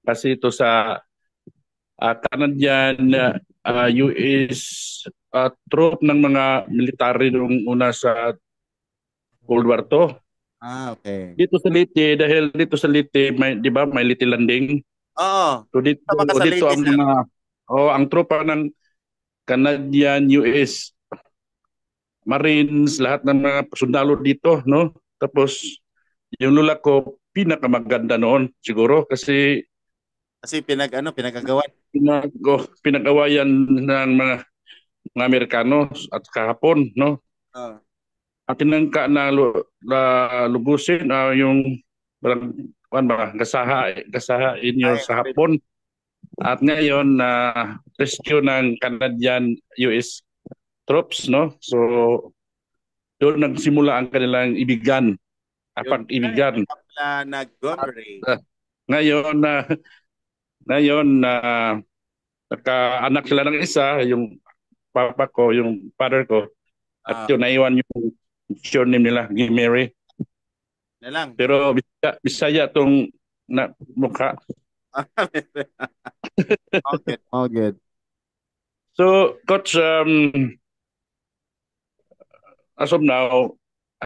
Speaker 4: kasi ito sa Canadian US troop ng mga military nung una sa World War II.
Speaker 1: Okay.
Speaker 4: Dito sa Leyte, dahil dito sa Leyte, may, di ba, may Leyte Landing.
Speaker 1: Oo.
Speaker 4: So
Speaker 1: Tama ka sa
Speaker 4: dito
Speaker 1: Leyte,
Speaker 4: ang
Speaker 1: sir.
Speaker 4: ang tropa ng Canadian, US, Marines, lahat ng mga sundalo dito, no? Tapos, yung lula ko, pinakamaganda noon, siguro, kasi
Speaker 1: Kasi pinagagawan.
Speaker 4: pinag-awayan ng mga Amerikano at kahapon, no?
Speaker 1: Oh.
Speaker 4: At tinangka lubusin yung barang, gasaha inyo
Speaker 1: Ay,
Speaker 4: sa hapon. At ngayon, rescue ng Canadian US troops, no? So, doon nagsimula ang kanilang ibigan,
Speaker 1: yun.
Speaker 4: pag-ibigan.
Speaker 1: Kaya pala nag-Gomery.
Speaker 4: Uh, ngayon, ngayon, nagkaanak sila ng isa, yung papa ko, yung father ko, at
Speaker 1: Ah,
Speaker 4: yun, naiwan yung surname nila, Gimere.
Speaker 1: na lang.
Speaker 4: Pero Bisaya tong mukha.
Speaker 1: Okay, all good.
Speaker 4: So, Coach, as of now,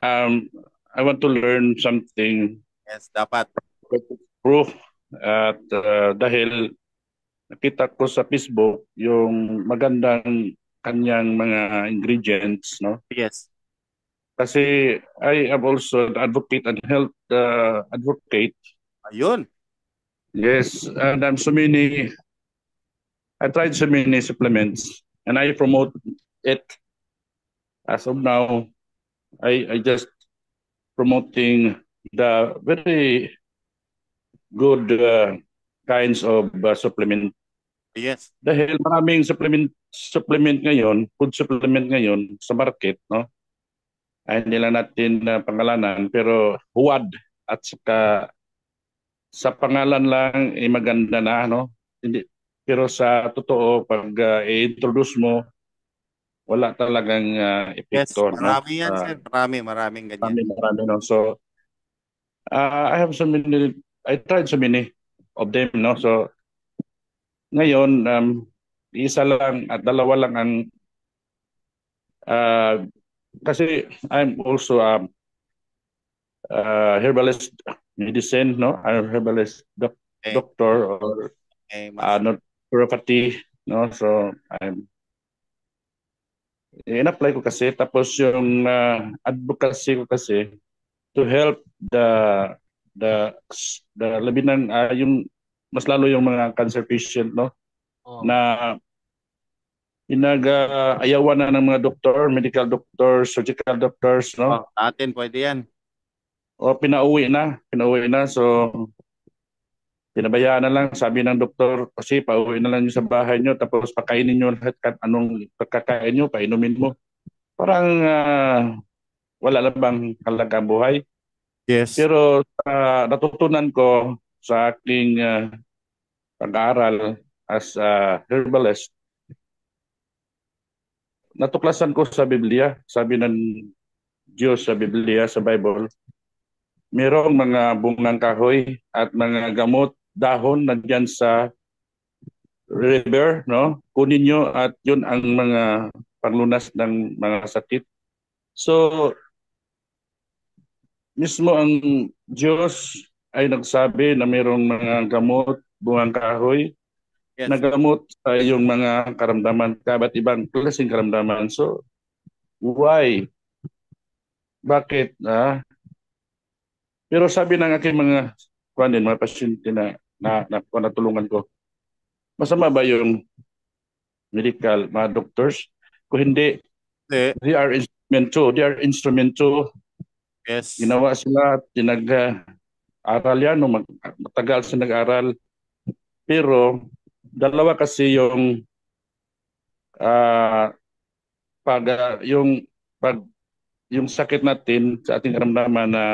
Speaker 4: I want to learn something
Speaker 1: Yes, dapat.
Speaker 4: proof at dahil nakita ko sa Facebook yung magandang kanyang mga ingredients, no?
Speaker 1: Yes.
Speaker 4: Kasi I am also an advocate and health advocate.
Speaker 1: Ayun.
Speaker 4: Yes, and I tried so many supplements and I promote it. As of now, I just promoting the very good kinds of supplement.
Speaker 1: Yes.
Speaker 4: Dahil maraming supplement ngayon, food supplement ngayon sa market, no? Ay hindi lang natin pangalanan, pero huwad at saka sa pangalan lang ay maganda na, no? Hindi, pero sa totoo, pag i-introduce mo, wala talagang
Speaker 1: Yes,
Speaker 4: epekto, no?
Speaker 1: marami yan, sir. Maraming ganyan.
Speaker 4: Marami, no? So, I tried so many of them, no? So, ngayon, isa lang at dalawa lang ang uh, kasi I'm also a herbalist medicine, no? I'm herbalist
Speaker 1: Okay.
Speaker 4: doctor or
Speaker 1: mas
Speaker 4: neuropathy, no? So in-apply ko kasi, tapos yung advocacy ko kasi to help the labi ng yung mas lalo yung mga cancer patient, no, na pinag-ayawan na ng mga doktor, medical doctors, surgical doctors, no,
Speaker 1: atin pwede yan.
Speaker 4: o pinauwi na. So pinabayaan na lang, sabi ng doktor, kasi pauwi na lang nyo sa bahay nyo, tapos pakainin nyo lahat anong pagkakain nyo, painumin mo. Parang wala lang bang halagang buhay.
Speaker 1: Yes.
Speaker 4: Pero natutunan ko sa aking pag-aaral as a herbalist, natuklasan ko sa Biblia, sabi ng Diyos sa Biblia, sa Bible, mayroong mga bungang kahoy at mga gamot, dahon nandiyan sa river, no? Kunin nyo at yun ang mga panglunas ng mga sakit. So, mismo ang Diyos ay nagsabi na mayroong mga gamot, bungang kahoy,
Speaker 1: Yes.
Speaker 4: na gamot sa iyong mga karamdaman, kaba't ibang klaseng karamdaman. So, why? Bakit? Pero sabi ng aking mga pasyente na natulungan ko, masama ba yung medical, mga doctors? Kung hindi,
Speaker 1: Eh,
Speaker 4: they are instrument to.
Speaker 1: yes.
Speaker 4: Ginawa sila, aral yan, no, matagal sila nag-aral. Pero, dalawa kasi yung ah, pag yung sakit natin sa ating karamdaman na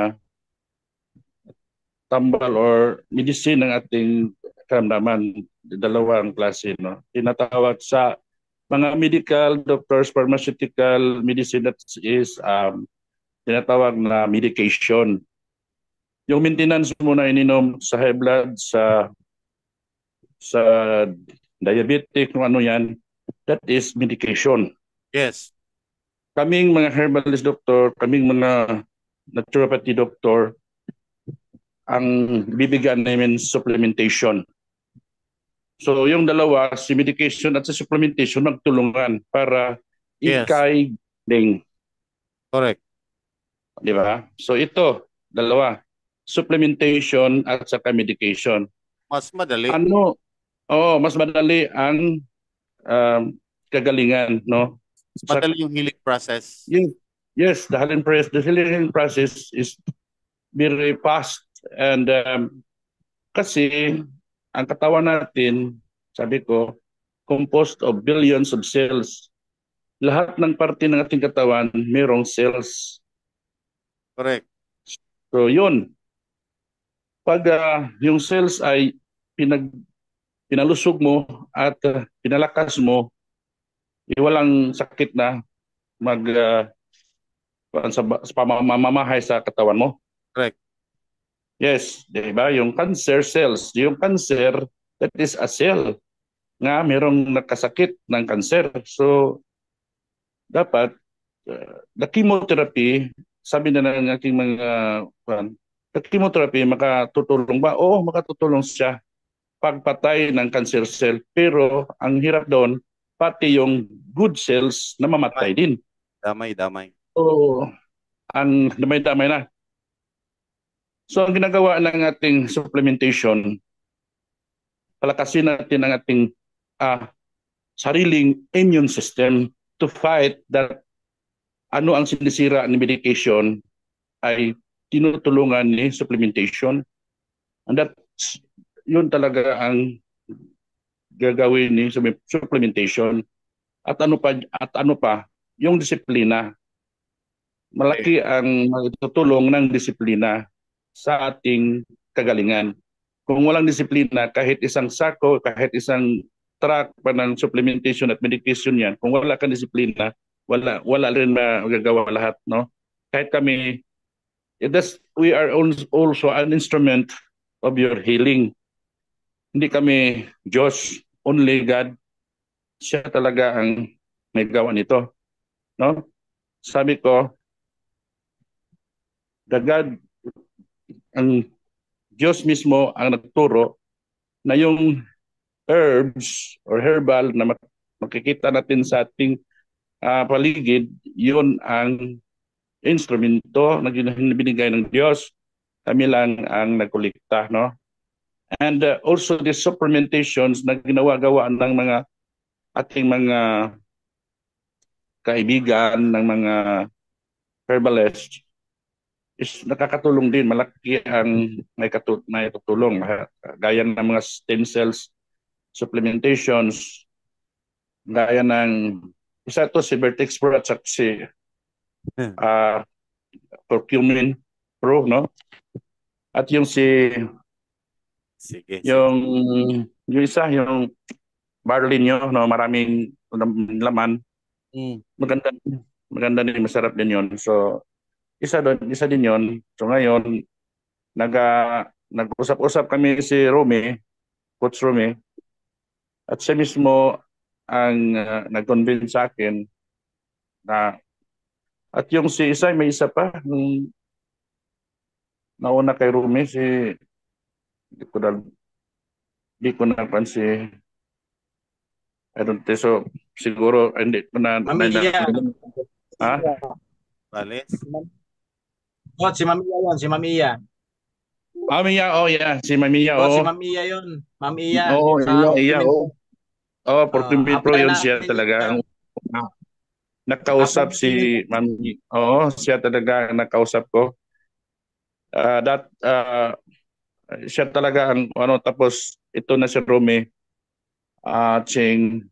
Speaker 4: tambal or medicine ng ating karamdaman, dalawang klase, no? Tinatawag sa mga medical doctors, pharmaceutical medicine, that is tinatawag na medication. Yung maintenance mo na ininom sa high blood, sa diabetic, kung ano yan, that is medication.
Speaker 1: Yes.
Speaker 4: Kaming mga herbalist doctor, kaming mga naturopathy doctor, ang bibigyan namin supplementation. So yung dalawa, si medication at si supplementation, magtulungan para
Speaker 1: Yes.
Speaker 4: ikay ding.
Speaker 1: Correct.
Speaker 4: Di ba? So ito, dalawa, supplementation at saka medication.
Speaker 1: Mas madali.
Speaker 4: Mas madali ang kagalingan, no?
Speaker 1: Mas madali yung healing process.
Speaker 4: Yes, the healing process is very fast, and kasi ang katawan natin, sabi ko, composed of billions of cells. Lahat ng parte ng ating katawan mayroong cells.
Speaker 1: Correct.
Speaker 4: So yun, pag yung cells ay pinalusog mo at pinalakas mo, walang sakit na sa pamamahay sa katawan mo.
Speaker 1: Correct.
Speaker 4: Yes, di ba? Yung cancer cells, yung cancer, that is a cell nga merong nakasakit ng cancer. So, dapat, the chemotherapy, sabi na ng aking mga, the chemotherapy, makatutulong ba? Oo, makatutulong siya pagpatay ng cancer cell. Pero, ang hirap doon, pati yung good cells na mamatay din.
Speaker 1: Damay.
Speaker 4: So, ang damay-damay na. So ang ginagawa ng ating supplementation, palakasin natin ang ating sariling immune system to fight that ano ang sinisira ni medication ay tinutulungan ni supplementation. And yun talaga ang gagawin ni supplementation. At ano pa, yung disiplina. Malaki ang tutulong ng disiplina sa ating kagalingan. Kung walang disiplina, kahit isang sako, kahit isang truck pa ng supplementation at medication yan, kung wala kang disiplina, wala rin magagawa lahat, no? Kahit kami, we are also an instrument of your healing. Hindi kami Diyos, only God. Siya talaga ang may gawa nito, no? Sabi ko, ang Diyos mismo ang nagturo na yung herbs or herbal na makikita natin sa ating paligid, yun ang instrumento na binigay ng Diyos. Kami lang ang nagkolekta, no? And also the supplementations na ginawa-gawa ng mga ating mga kaibigan, ng mga herbalists, is nakakatulong din. Malaki ang may tutulong. Gaya ng mga stem cells supplementations, gaya ng isa to si Vertex Pro at saka si uh, Curcumin Pro, no? At yung
Speaker 1: Sige, sige.
Speaker 4: yung isa, yung barley nyo, no? Maraming laman. Maganda, maganda din, masarap din yun. So, isa din yun. So ngayon, nag-usap-usap kami si Rumi, Coach Rumi, at siya mismo ang nag-convince sa akin na, at yung si isa, may isa pa, nung nauna kay Rumi, di ko na si, I don't think so, siguro, hindi ko na,
Speaker 5: Mamiya.
Speaker 4: ha?
Speaker 1: Vales?
Speaker 5: Oh, si Mamiya yun, si Mamiya.
Speaker 4: Mamiya, oh yeah, si Mamiya,
Speaker 5: Oh, si
Speaker 4: oh.
Speaker 5: Mamiya yun. Mamiya.
Speaker 4: Oo,
Speaker 5: Sa
Speaker 4: iya, oh. Oh, Curcumin Pro
Speaker 5: apply
Speaker 4: yun,
Speaker 5: na
Speaker 4: siya talaga. Nakausap si Mami. Oo, siya talaga ang nakausap ko. Siya talaga ang ano, tapos ito na si Rome Ching,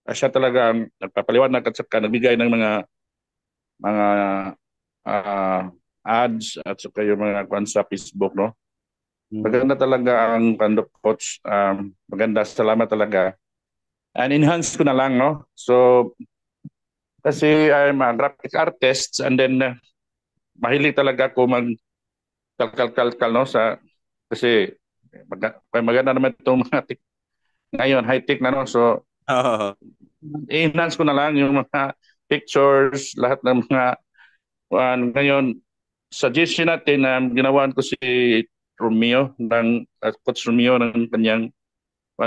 Speaker 4: siya talaga ang nagpapaliwanag at saka nagbigay ng mga ah, ads at saka yung mga kwan sa Facebook, no. Maganda talaga ang Coach. Maganda, salamat talaga. And enhance ko na lang, no. So kasi I'm a graphic artist and then mahilig talaga ako kalkal no, kasi maganda naman itong mga ngayon high tech na, no. So
Speaker 1: Oo.
Speaker 4: i-enhance ko na lang yung mga pictures, lahat ng mga ngayon suggestion natin na ginawan ko si Romeo ng Coach Romeo ng kanyang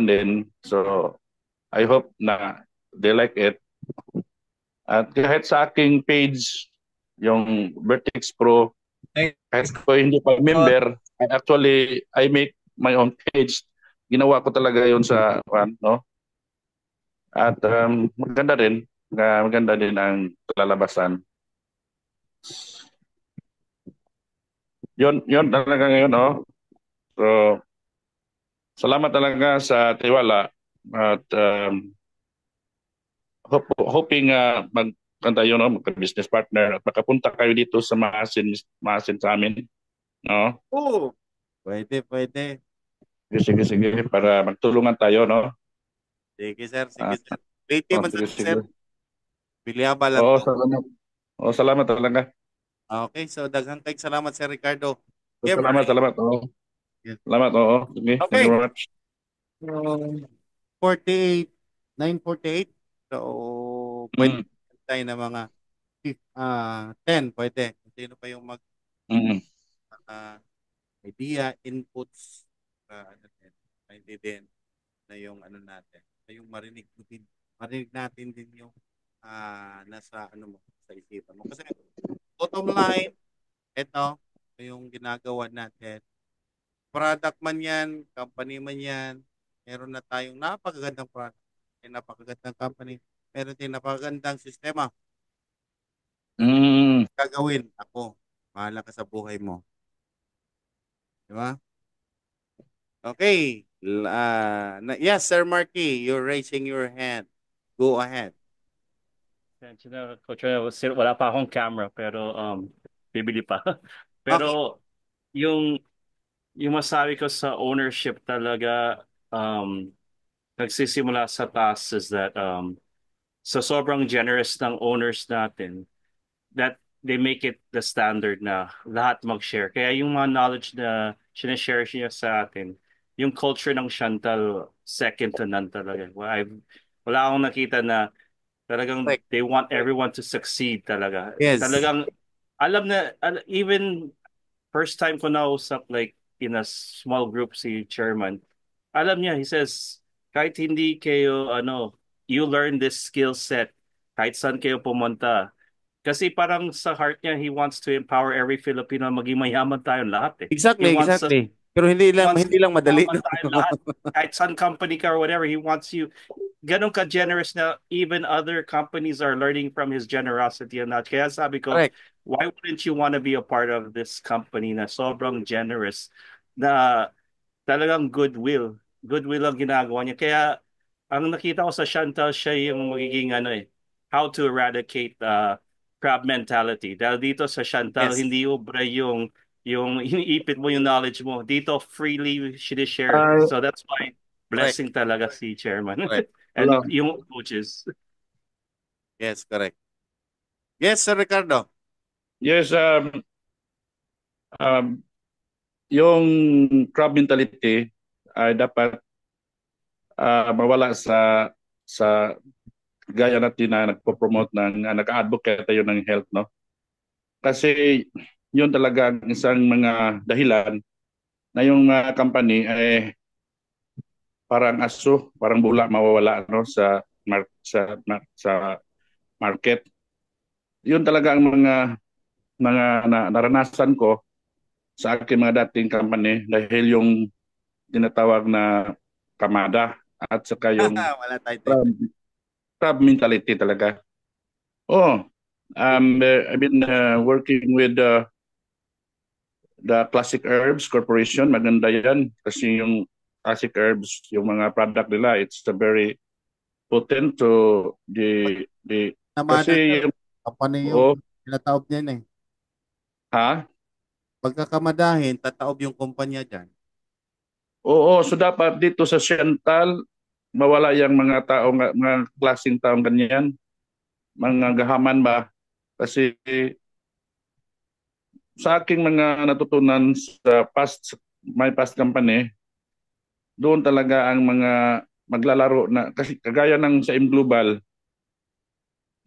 Speaker 4: din. So I hope na they like it. At kahit sa aking page, yung Vertex Pro, kahit ko hindi pa member, I make my own page. Ginawa ko talaga yun sa no. At maganda din ang lalabasan. Yun talaga ngayon, no. So salamat talaga sa tiwala at hoping magkanta yun, no, magka-business partner at makapunta kayo dito sa Maasin sa amin, no.
Speaker 1: Oo. Pwede.
Speaker 4: Sige, para magtulungan tayo, no.
Speaker 1: Sige, sir.
Speaker 4: Ah,
Speaker 1: Late man sa
Speaker 4: sige.
Speaker 1: sir. Biliaba lang
Speaker 4: Oo,
Speaker 1: to.
Speaker 4: salamat. Oo, salamat talaga.
Speaker 1: Okay, so daghang kay salamat, Sir Ricardo. Okay,
Speaker 4: Salamat. Oo.
Speaker 1: Yes.
Speaker 4: Salamat, oo. Sige, thank you
Speaker 1: Okay.
Speaker 4: very much.
Speaker 1: So, 48, 9:48. So, pwede tayo na mga 10, pwede. Kung sino pa yung mag
Speaker 4: Mm.
Speaker 1: idea, inputs, ano din, hindi din na yung ano natin, na yung marinig natin din yung nasa ano mo, sa isipan mo. Kasi bottom line, ito yung ginagawa natin. Product man yan, company man yan, meron na tayong napakagandang product, may napakagandang company, meron din napakagandang sistema. Gagawin ako, bahala ka sa buhay mo. Di ba? Okay. Yes, Sir Marky, you're raising your hand. Go ahead.
Speaker 6: Coach, wala pa akong camera pero bibili pa. Pero yung masabi ko sa ownership talaga, nagsisimula sa taas is that sa sobrang generous ng owners natin, that they make it the standard na lahat mag-share. Kaya yung mga knowledge na sinashare niya sa atin, yung culture ng Chantal, second to none talaga. Wala akong nakita na talagang they want everyone to succeed talaga.
Speaker 1: Yes.
Speaker 6: Talagang alam na, even first time ko nausap like in a small group si chairman, alam niya, he says, kahit hindi kayo, you learn this skill set, kahit saan kayo pumunta. Kasi parang sa heart niya, he wants to empower every Filipino na maging mayaman tayong lahat eh. He
Speaker 1: Exactly,
Speaker 6: wants us
Speaker 1: exactly. Pero hindi lang
Speaker 6: wants
Speaker 1: hindi lang madali.
Speaker 6: mayaman tayong lahat. Kahit saan company ka or whatever, he wants you. Ganun ka generous na even other companies are learning from his generosity and that. Kaya sabi ko,
Speaker 1: Correct.
Speaker 6: why wouldn't you want to be a part of this company na sobrang generous na talagang goodwill. Goodwill ang ginagawa niya. Kaya ang nakita ko sa Chantal, siya yung magiging how to eradicate crab mentality. Dahil dito sa Chantal,
Speaker 1: Yes.
Speaker 6: hindi ubra yung iniipit mo yung knowledge mo. Dito, freely share.
Speaker 4: Ah,
Speaker 6: So that's why
Speaker 1: Correct.
Speaker 6: blessing talaga si Chairman.
Speaker 1: Correct.
Speaker 6: And
Speaker 4: Hello.
Speaker 6: yung coaches.
Speaker 1: Yes, correct. Yes, Sir Ricardo.
Speaker 4: Yes, um, yung crab mentality ay dapat mawala sa gaya natin na nagpo-promote nag-advocate tayo ng health, no? Kasi yun talaga ang isang mga dahilan na yung company ay parang aso, parang bula mawawala, no, sa market. Yun talaga ang mga naranasan ko sa aking mga dating company dahil yung tinatawag na kamada at saka yung
Speaker 1: Wala tayong
Speaker 4: crab,
Speaker 1: time.
Speaker 4: crab mentality talaga. Oh, I've been working with the Classic Herbs Corporation. Maganda yan kasi yung Classic Herbs, yung mga product nila, it's a very potent to the
Speaker 1: Namada, sir.
Speaker 4: kasi yung
Speaker 1: Company yung
Speaker 4: oh,
Speaker 1: tinataob niyan eh.
Speaker 4: ha?
Speaker 1: Pagkakamadahin, tataob yung kumpanya dyan.
Speaker 4: Oo, so dapat dito sa Central mawala yung mga tao, mga klaseng taong ganyan, mga gahaman ba? Kasi sa aking mga natutunan sa my past company, doon talaga ang mga maglalaro na, kasi kagaya ng sa M Global,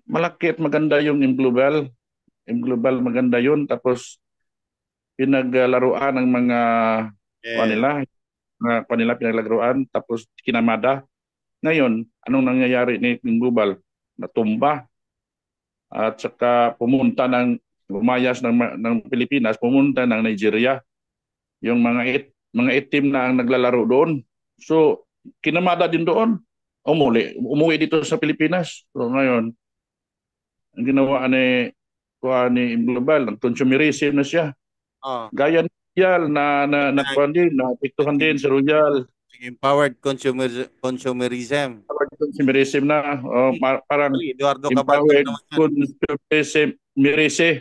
Speaker 4: malaki at maganda yung M Global. M Global maganda yun, tapos pinaglaruan ng mga
Speaker 1: Yes.
Speaker 4: kanila pinaglaruan, tapos kinamada. Ngayon, anong nangyayari ni M Global? Natumba at saka lumayas ng Pilipinas, pumunta ng Nigeria. Yung mga itim na ang naglalaro doon. So, kinamada din doon. Umuwi dito sa Pilipinas. So ngayon, ang ginawa ni Global, nag-consumerism na siya.
Speaker 1: Oh,
Speaker 4: Gaya ni Royal nakuha din, naapektuhan din sa Royal.
Speaker 1: empowered consumerism.
Speaker 4: Consumerism na, parang
Speaker 1: Actually, Eduardo Cabantog
Speaker 4: empowered
Speaker 1: naman yan.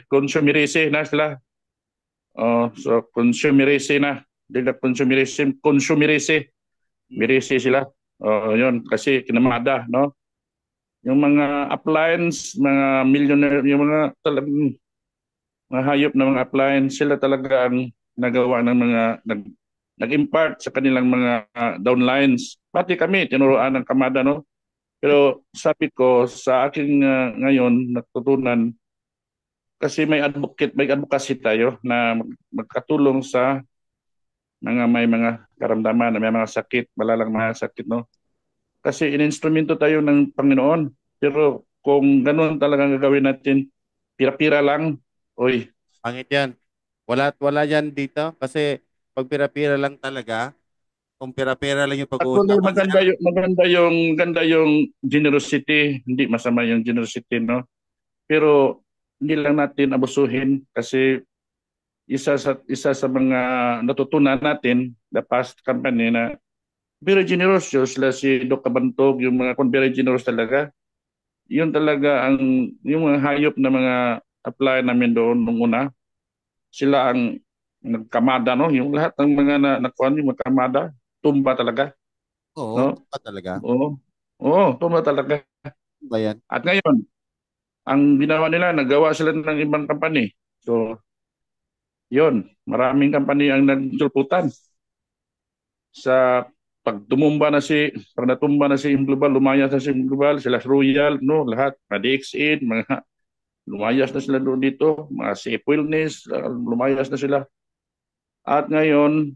Speaker 4: consumerism na sila. So consumerism na. Dila consumerism. Mirisi sila. Yun, kasi kinamada, no? Yung mga appliance, mga millionaire, yung mga talagang mga hayop na mga appliance, sila talaga ang nagawa ng nag-impart sa kanilang mga downlines. Pati kami, tinuruan ng kamada, no? Pero sabi ko, sa akin ngayon, natutunan, kasi may advocacy tayo na magkatulong sa may mga karamdaman, may mga sakit, malalang mga sakit, no? Kasi ininstrumento tayo ng Panginoon. Pero kung ganun talagang gagawin natin, pira-pira lang, oy,
Speaker 1: Pangit yan. Wala yan dito kasi pag pira-pira lang talaga, kung pira-pira lang yung
Speaker 4: actually
Speaker 1: pag-uusapan, sir.
Speaker 4: maganda yung generosity, hindi masama yung generosity, no? Pero hindi lang natin abusuhin kasi isa sa mga natutunan natin the past company na very generous sila si Doc Cabantog, yung mga very generous talaga. Yun talaga yung mga hayop na mga apply namin doon nung una. Sila ang nagkamada, no? Yung lahat ng mga nakuha yung magkamada, tumba talaga,
Speaker 1: Oo,
Speaker 4: no?
Speaker 1: pa talaga.
Speaker 4: Oo. Oo, tumba talaga.
Speaker 1: Ano ba yan?
Speaker 4: At ngayon, ang ginawa nila, nagawa sila ng ibang company. So, yun, maraming company ang nagsulputan sa pag natumba na si Global, lumayas na si Global, sila Royal, no, lahat, mga DXN, mga lumayas na sila doon dito, mga Safe Wellness, lumayas na sila. At ngayon,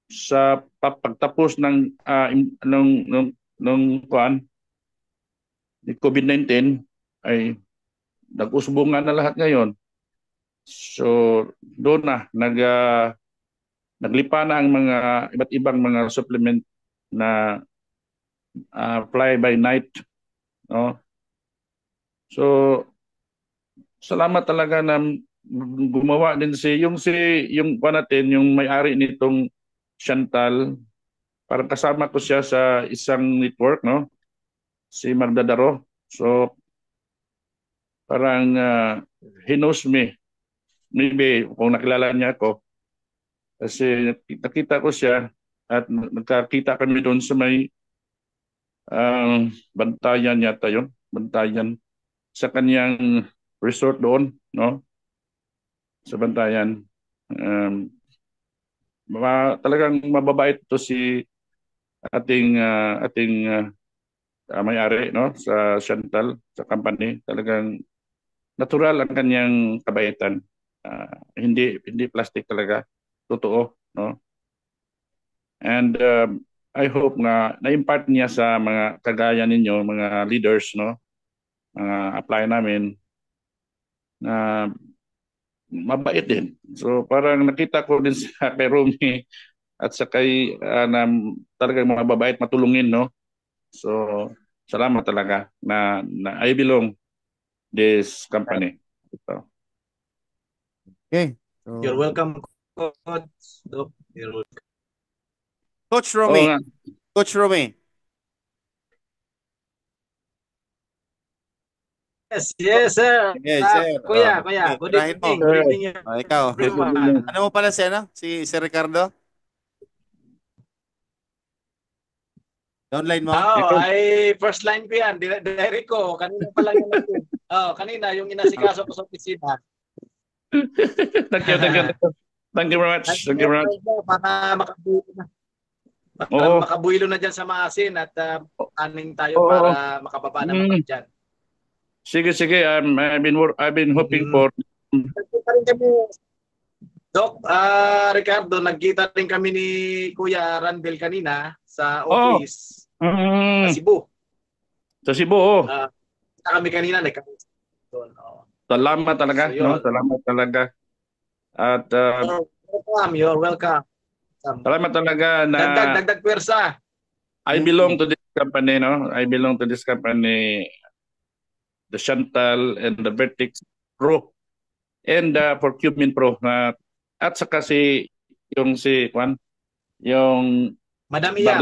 Speaker 4: sa pagtapos ng nung kuan ni COVID-19 ay nag-usbungan na lahat ngayon. So doon na naglipa na ang mga iba't ibang mga supplement na fly by night, no? So salamat talaga na gumawa din yung kuan natin, yung may-ari nitong Chantal, parang kasama ko siya sa isang network, no? Si Magda Daro. So parang he knows me. Maybe kung nakilala niya ako, kasi nakita ko siya at nagkakita kami doon sa may Bantayan yata yun. Bantayan. Sa kanyang resort doon, no? Sa Bantayan. Talagang mababait to si ating may-ari, no, sa Chantal, sa company. Talagang natural ang kanyang kabaitan. Hindi plastic talaga. Totoo, no? And I hope na-impart niya sa mga kagaya ninyo, mga leaders, no? Mga apply namin na mabait din. So parang nakita ko din sa kay Romy at sa kay na talagang mababait, matulungin, no? So salamat talaga na I belong this company. Ito.
Speaker 1: Okay.
Speaker 5: You're welcome, Coach. Doc. You're welcome.
Speaker 1: Coach
Speaker 4: Oo
Speaker 1: Romy.
Speaker 4: nga.
Speaker 1: Coach Romy.
Speaker 5: Yes, sir.
Speaker 1: Yes, sir.
Speaker 5: Kuya,
Speaker 1: Okay,
Speaker 5: good
Speaker 1: tirahin mo.
Speaker 5: evening. Good evening,
Speaker 1: Ikaw.
Speaker 5: everyone.
Speaker 1: Ano mo pala si, ano? Si Ricardo? Downline mo?
Speaker 5: Ay first line ko yan. Direct ko. Kanina pa lang yan. Kanina yung inasikaso ko sa opisina.
Speaker 4: Thank you. Thank you very much. Thank you very much.
Speaker 5: Para
Speaker 4: Oo.
Speaker 5: makabuhilo na dyan sa maasin at aning tayo
Speaker 4: Oo.
Speaker 5: para makababa na mga dyan.
Speaker 4: Sige. I've been hoping for.
Speaker 5: Nagkita rin kami, Doc, Ricardo, nagkita rin kami ni Kuya Randel kanina sa office sa Cebu.
Speaker 4: Sa Cebu, oh.
Speaker 5: Kami kanina doon.
Speaker 4: Salamat talaga,
Speaker 5: So, yun.
Speaker 4: no? Salamat talaga. At
Speaker 5: You're welcome.
Speaker 4: salamat talaga na
Speaker 5: Dagdag pwersa.
Speaker 4: I belong to this company, no? I belong to this company, the Chantal and the Vertex Pro and the Procurement Pro at saka si Juan, yung
Speaker 5: Madam Iya.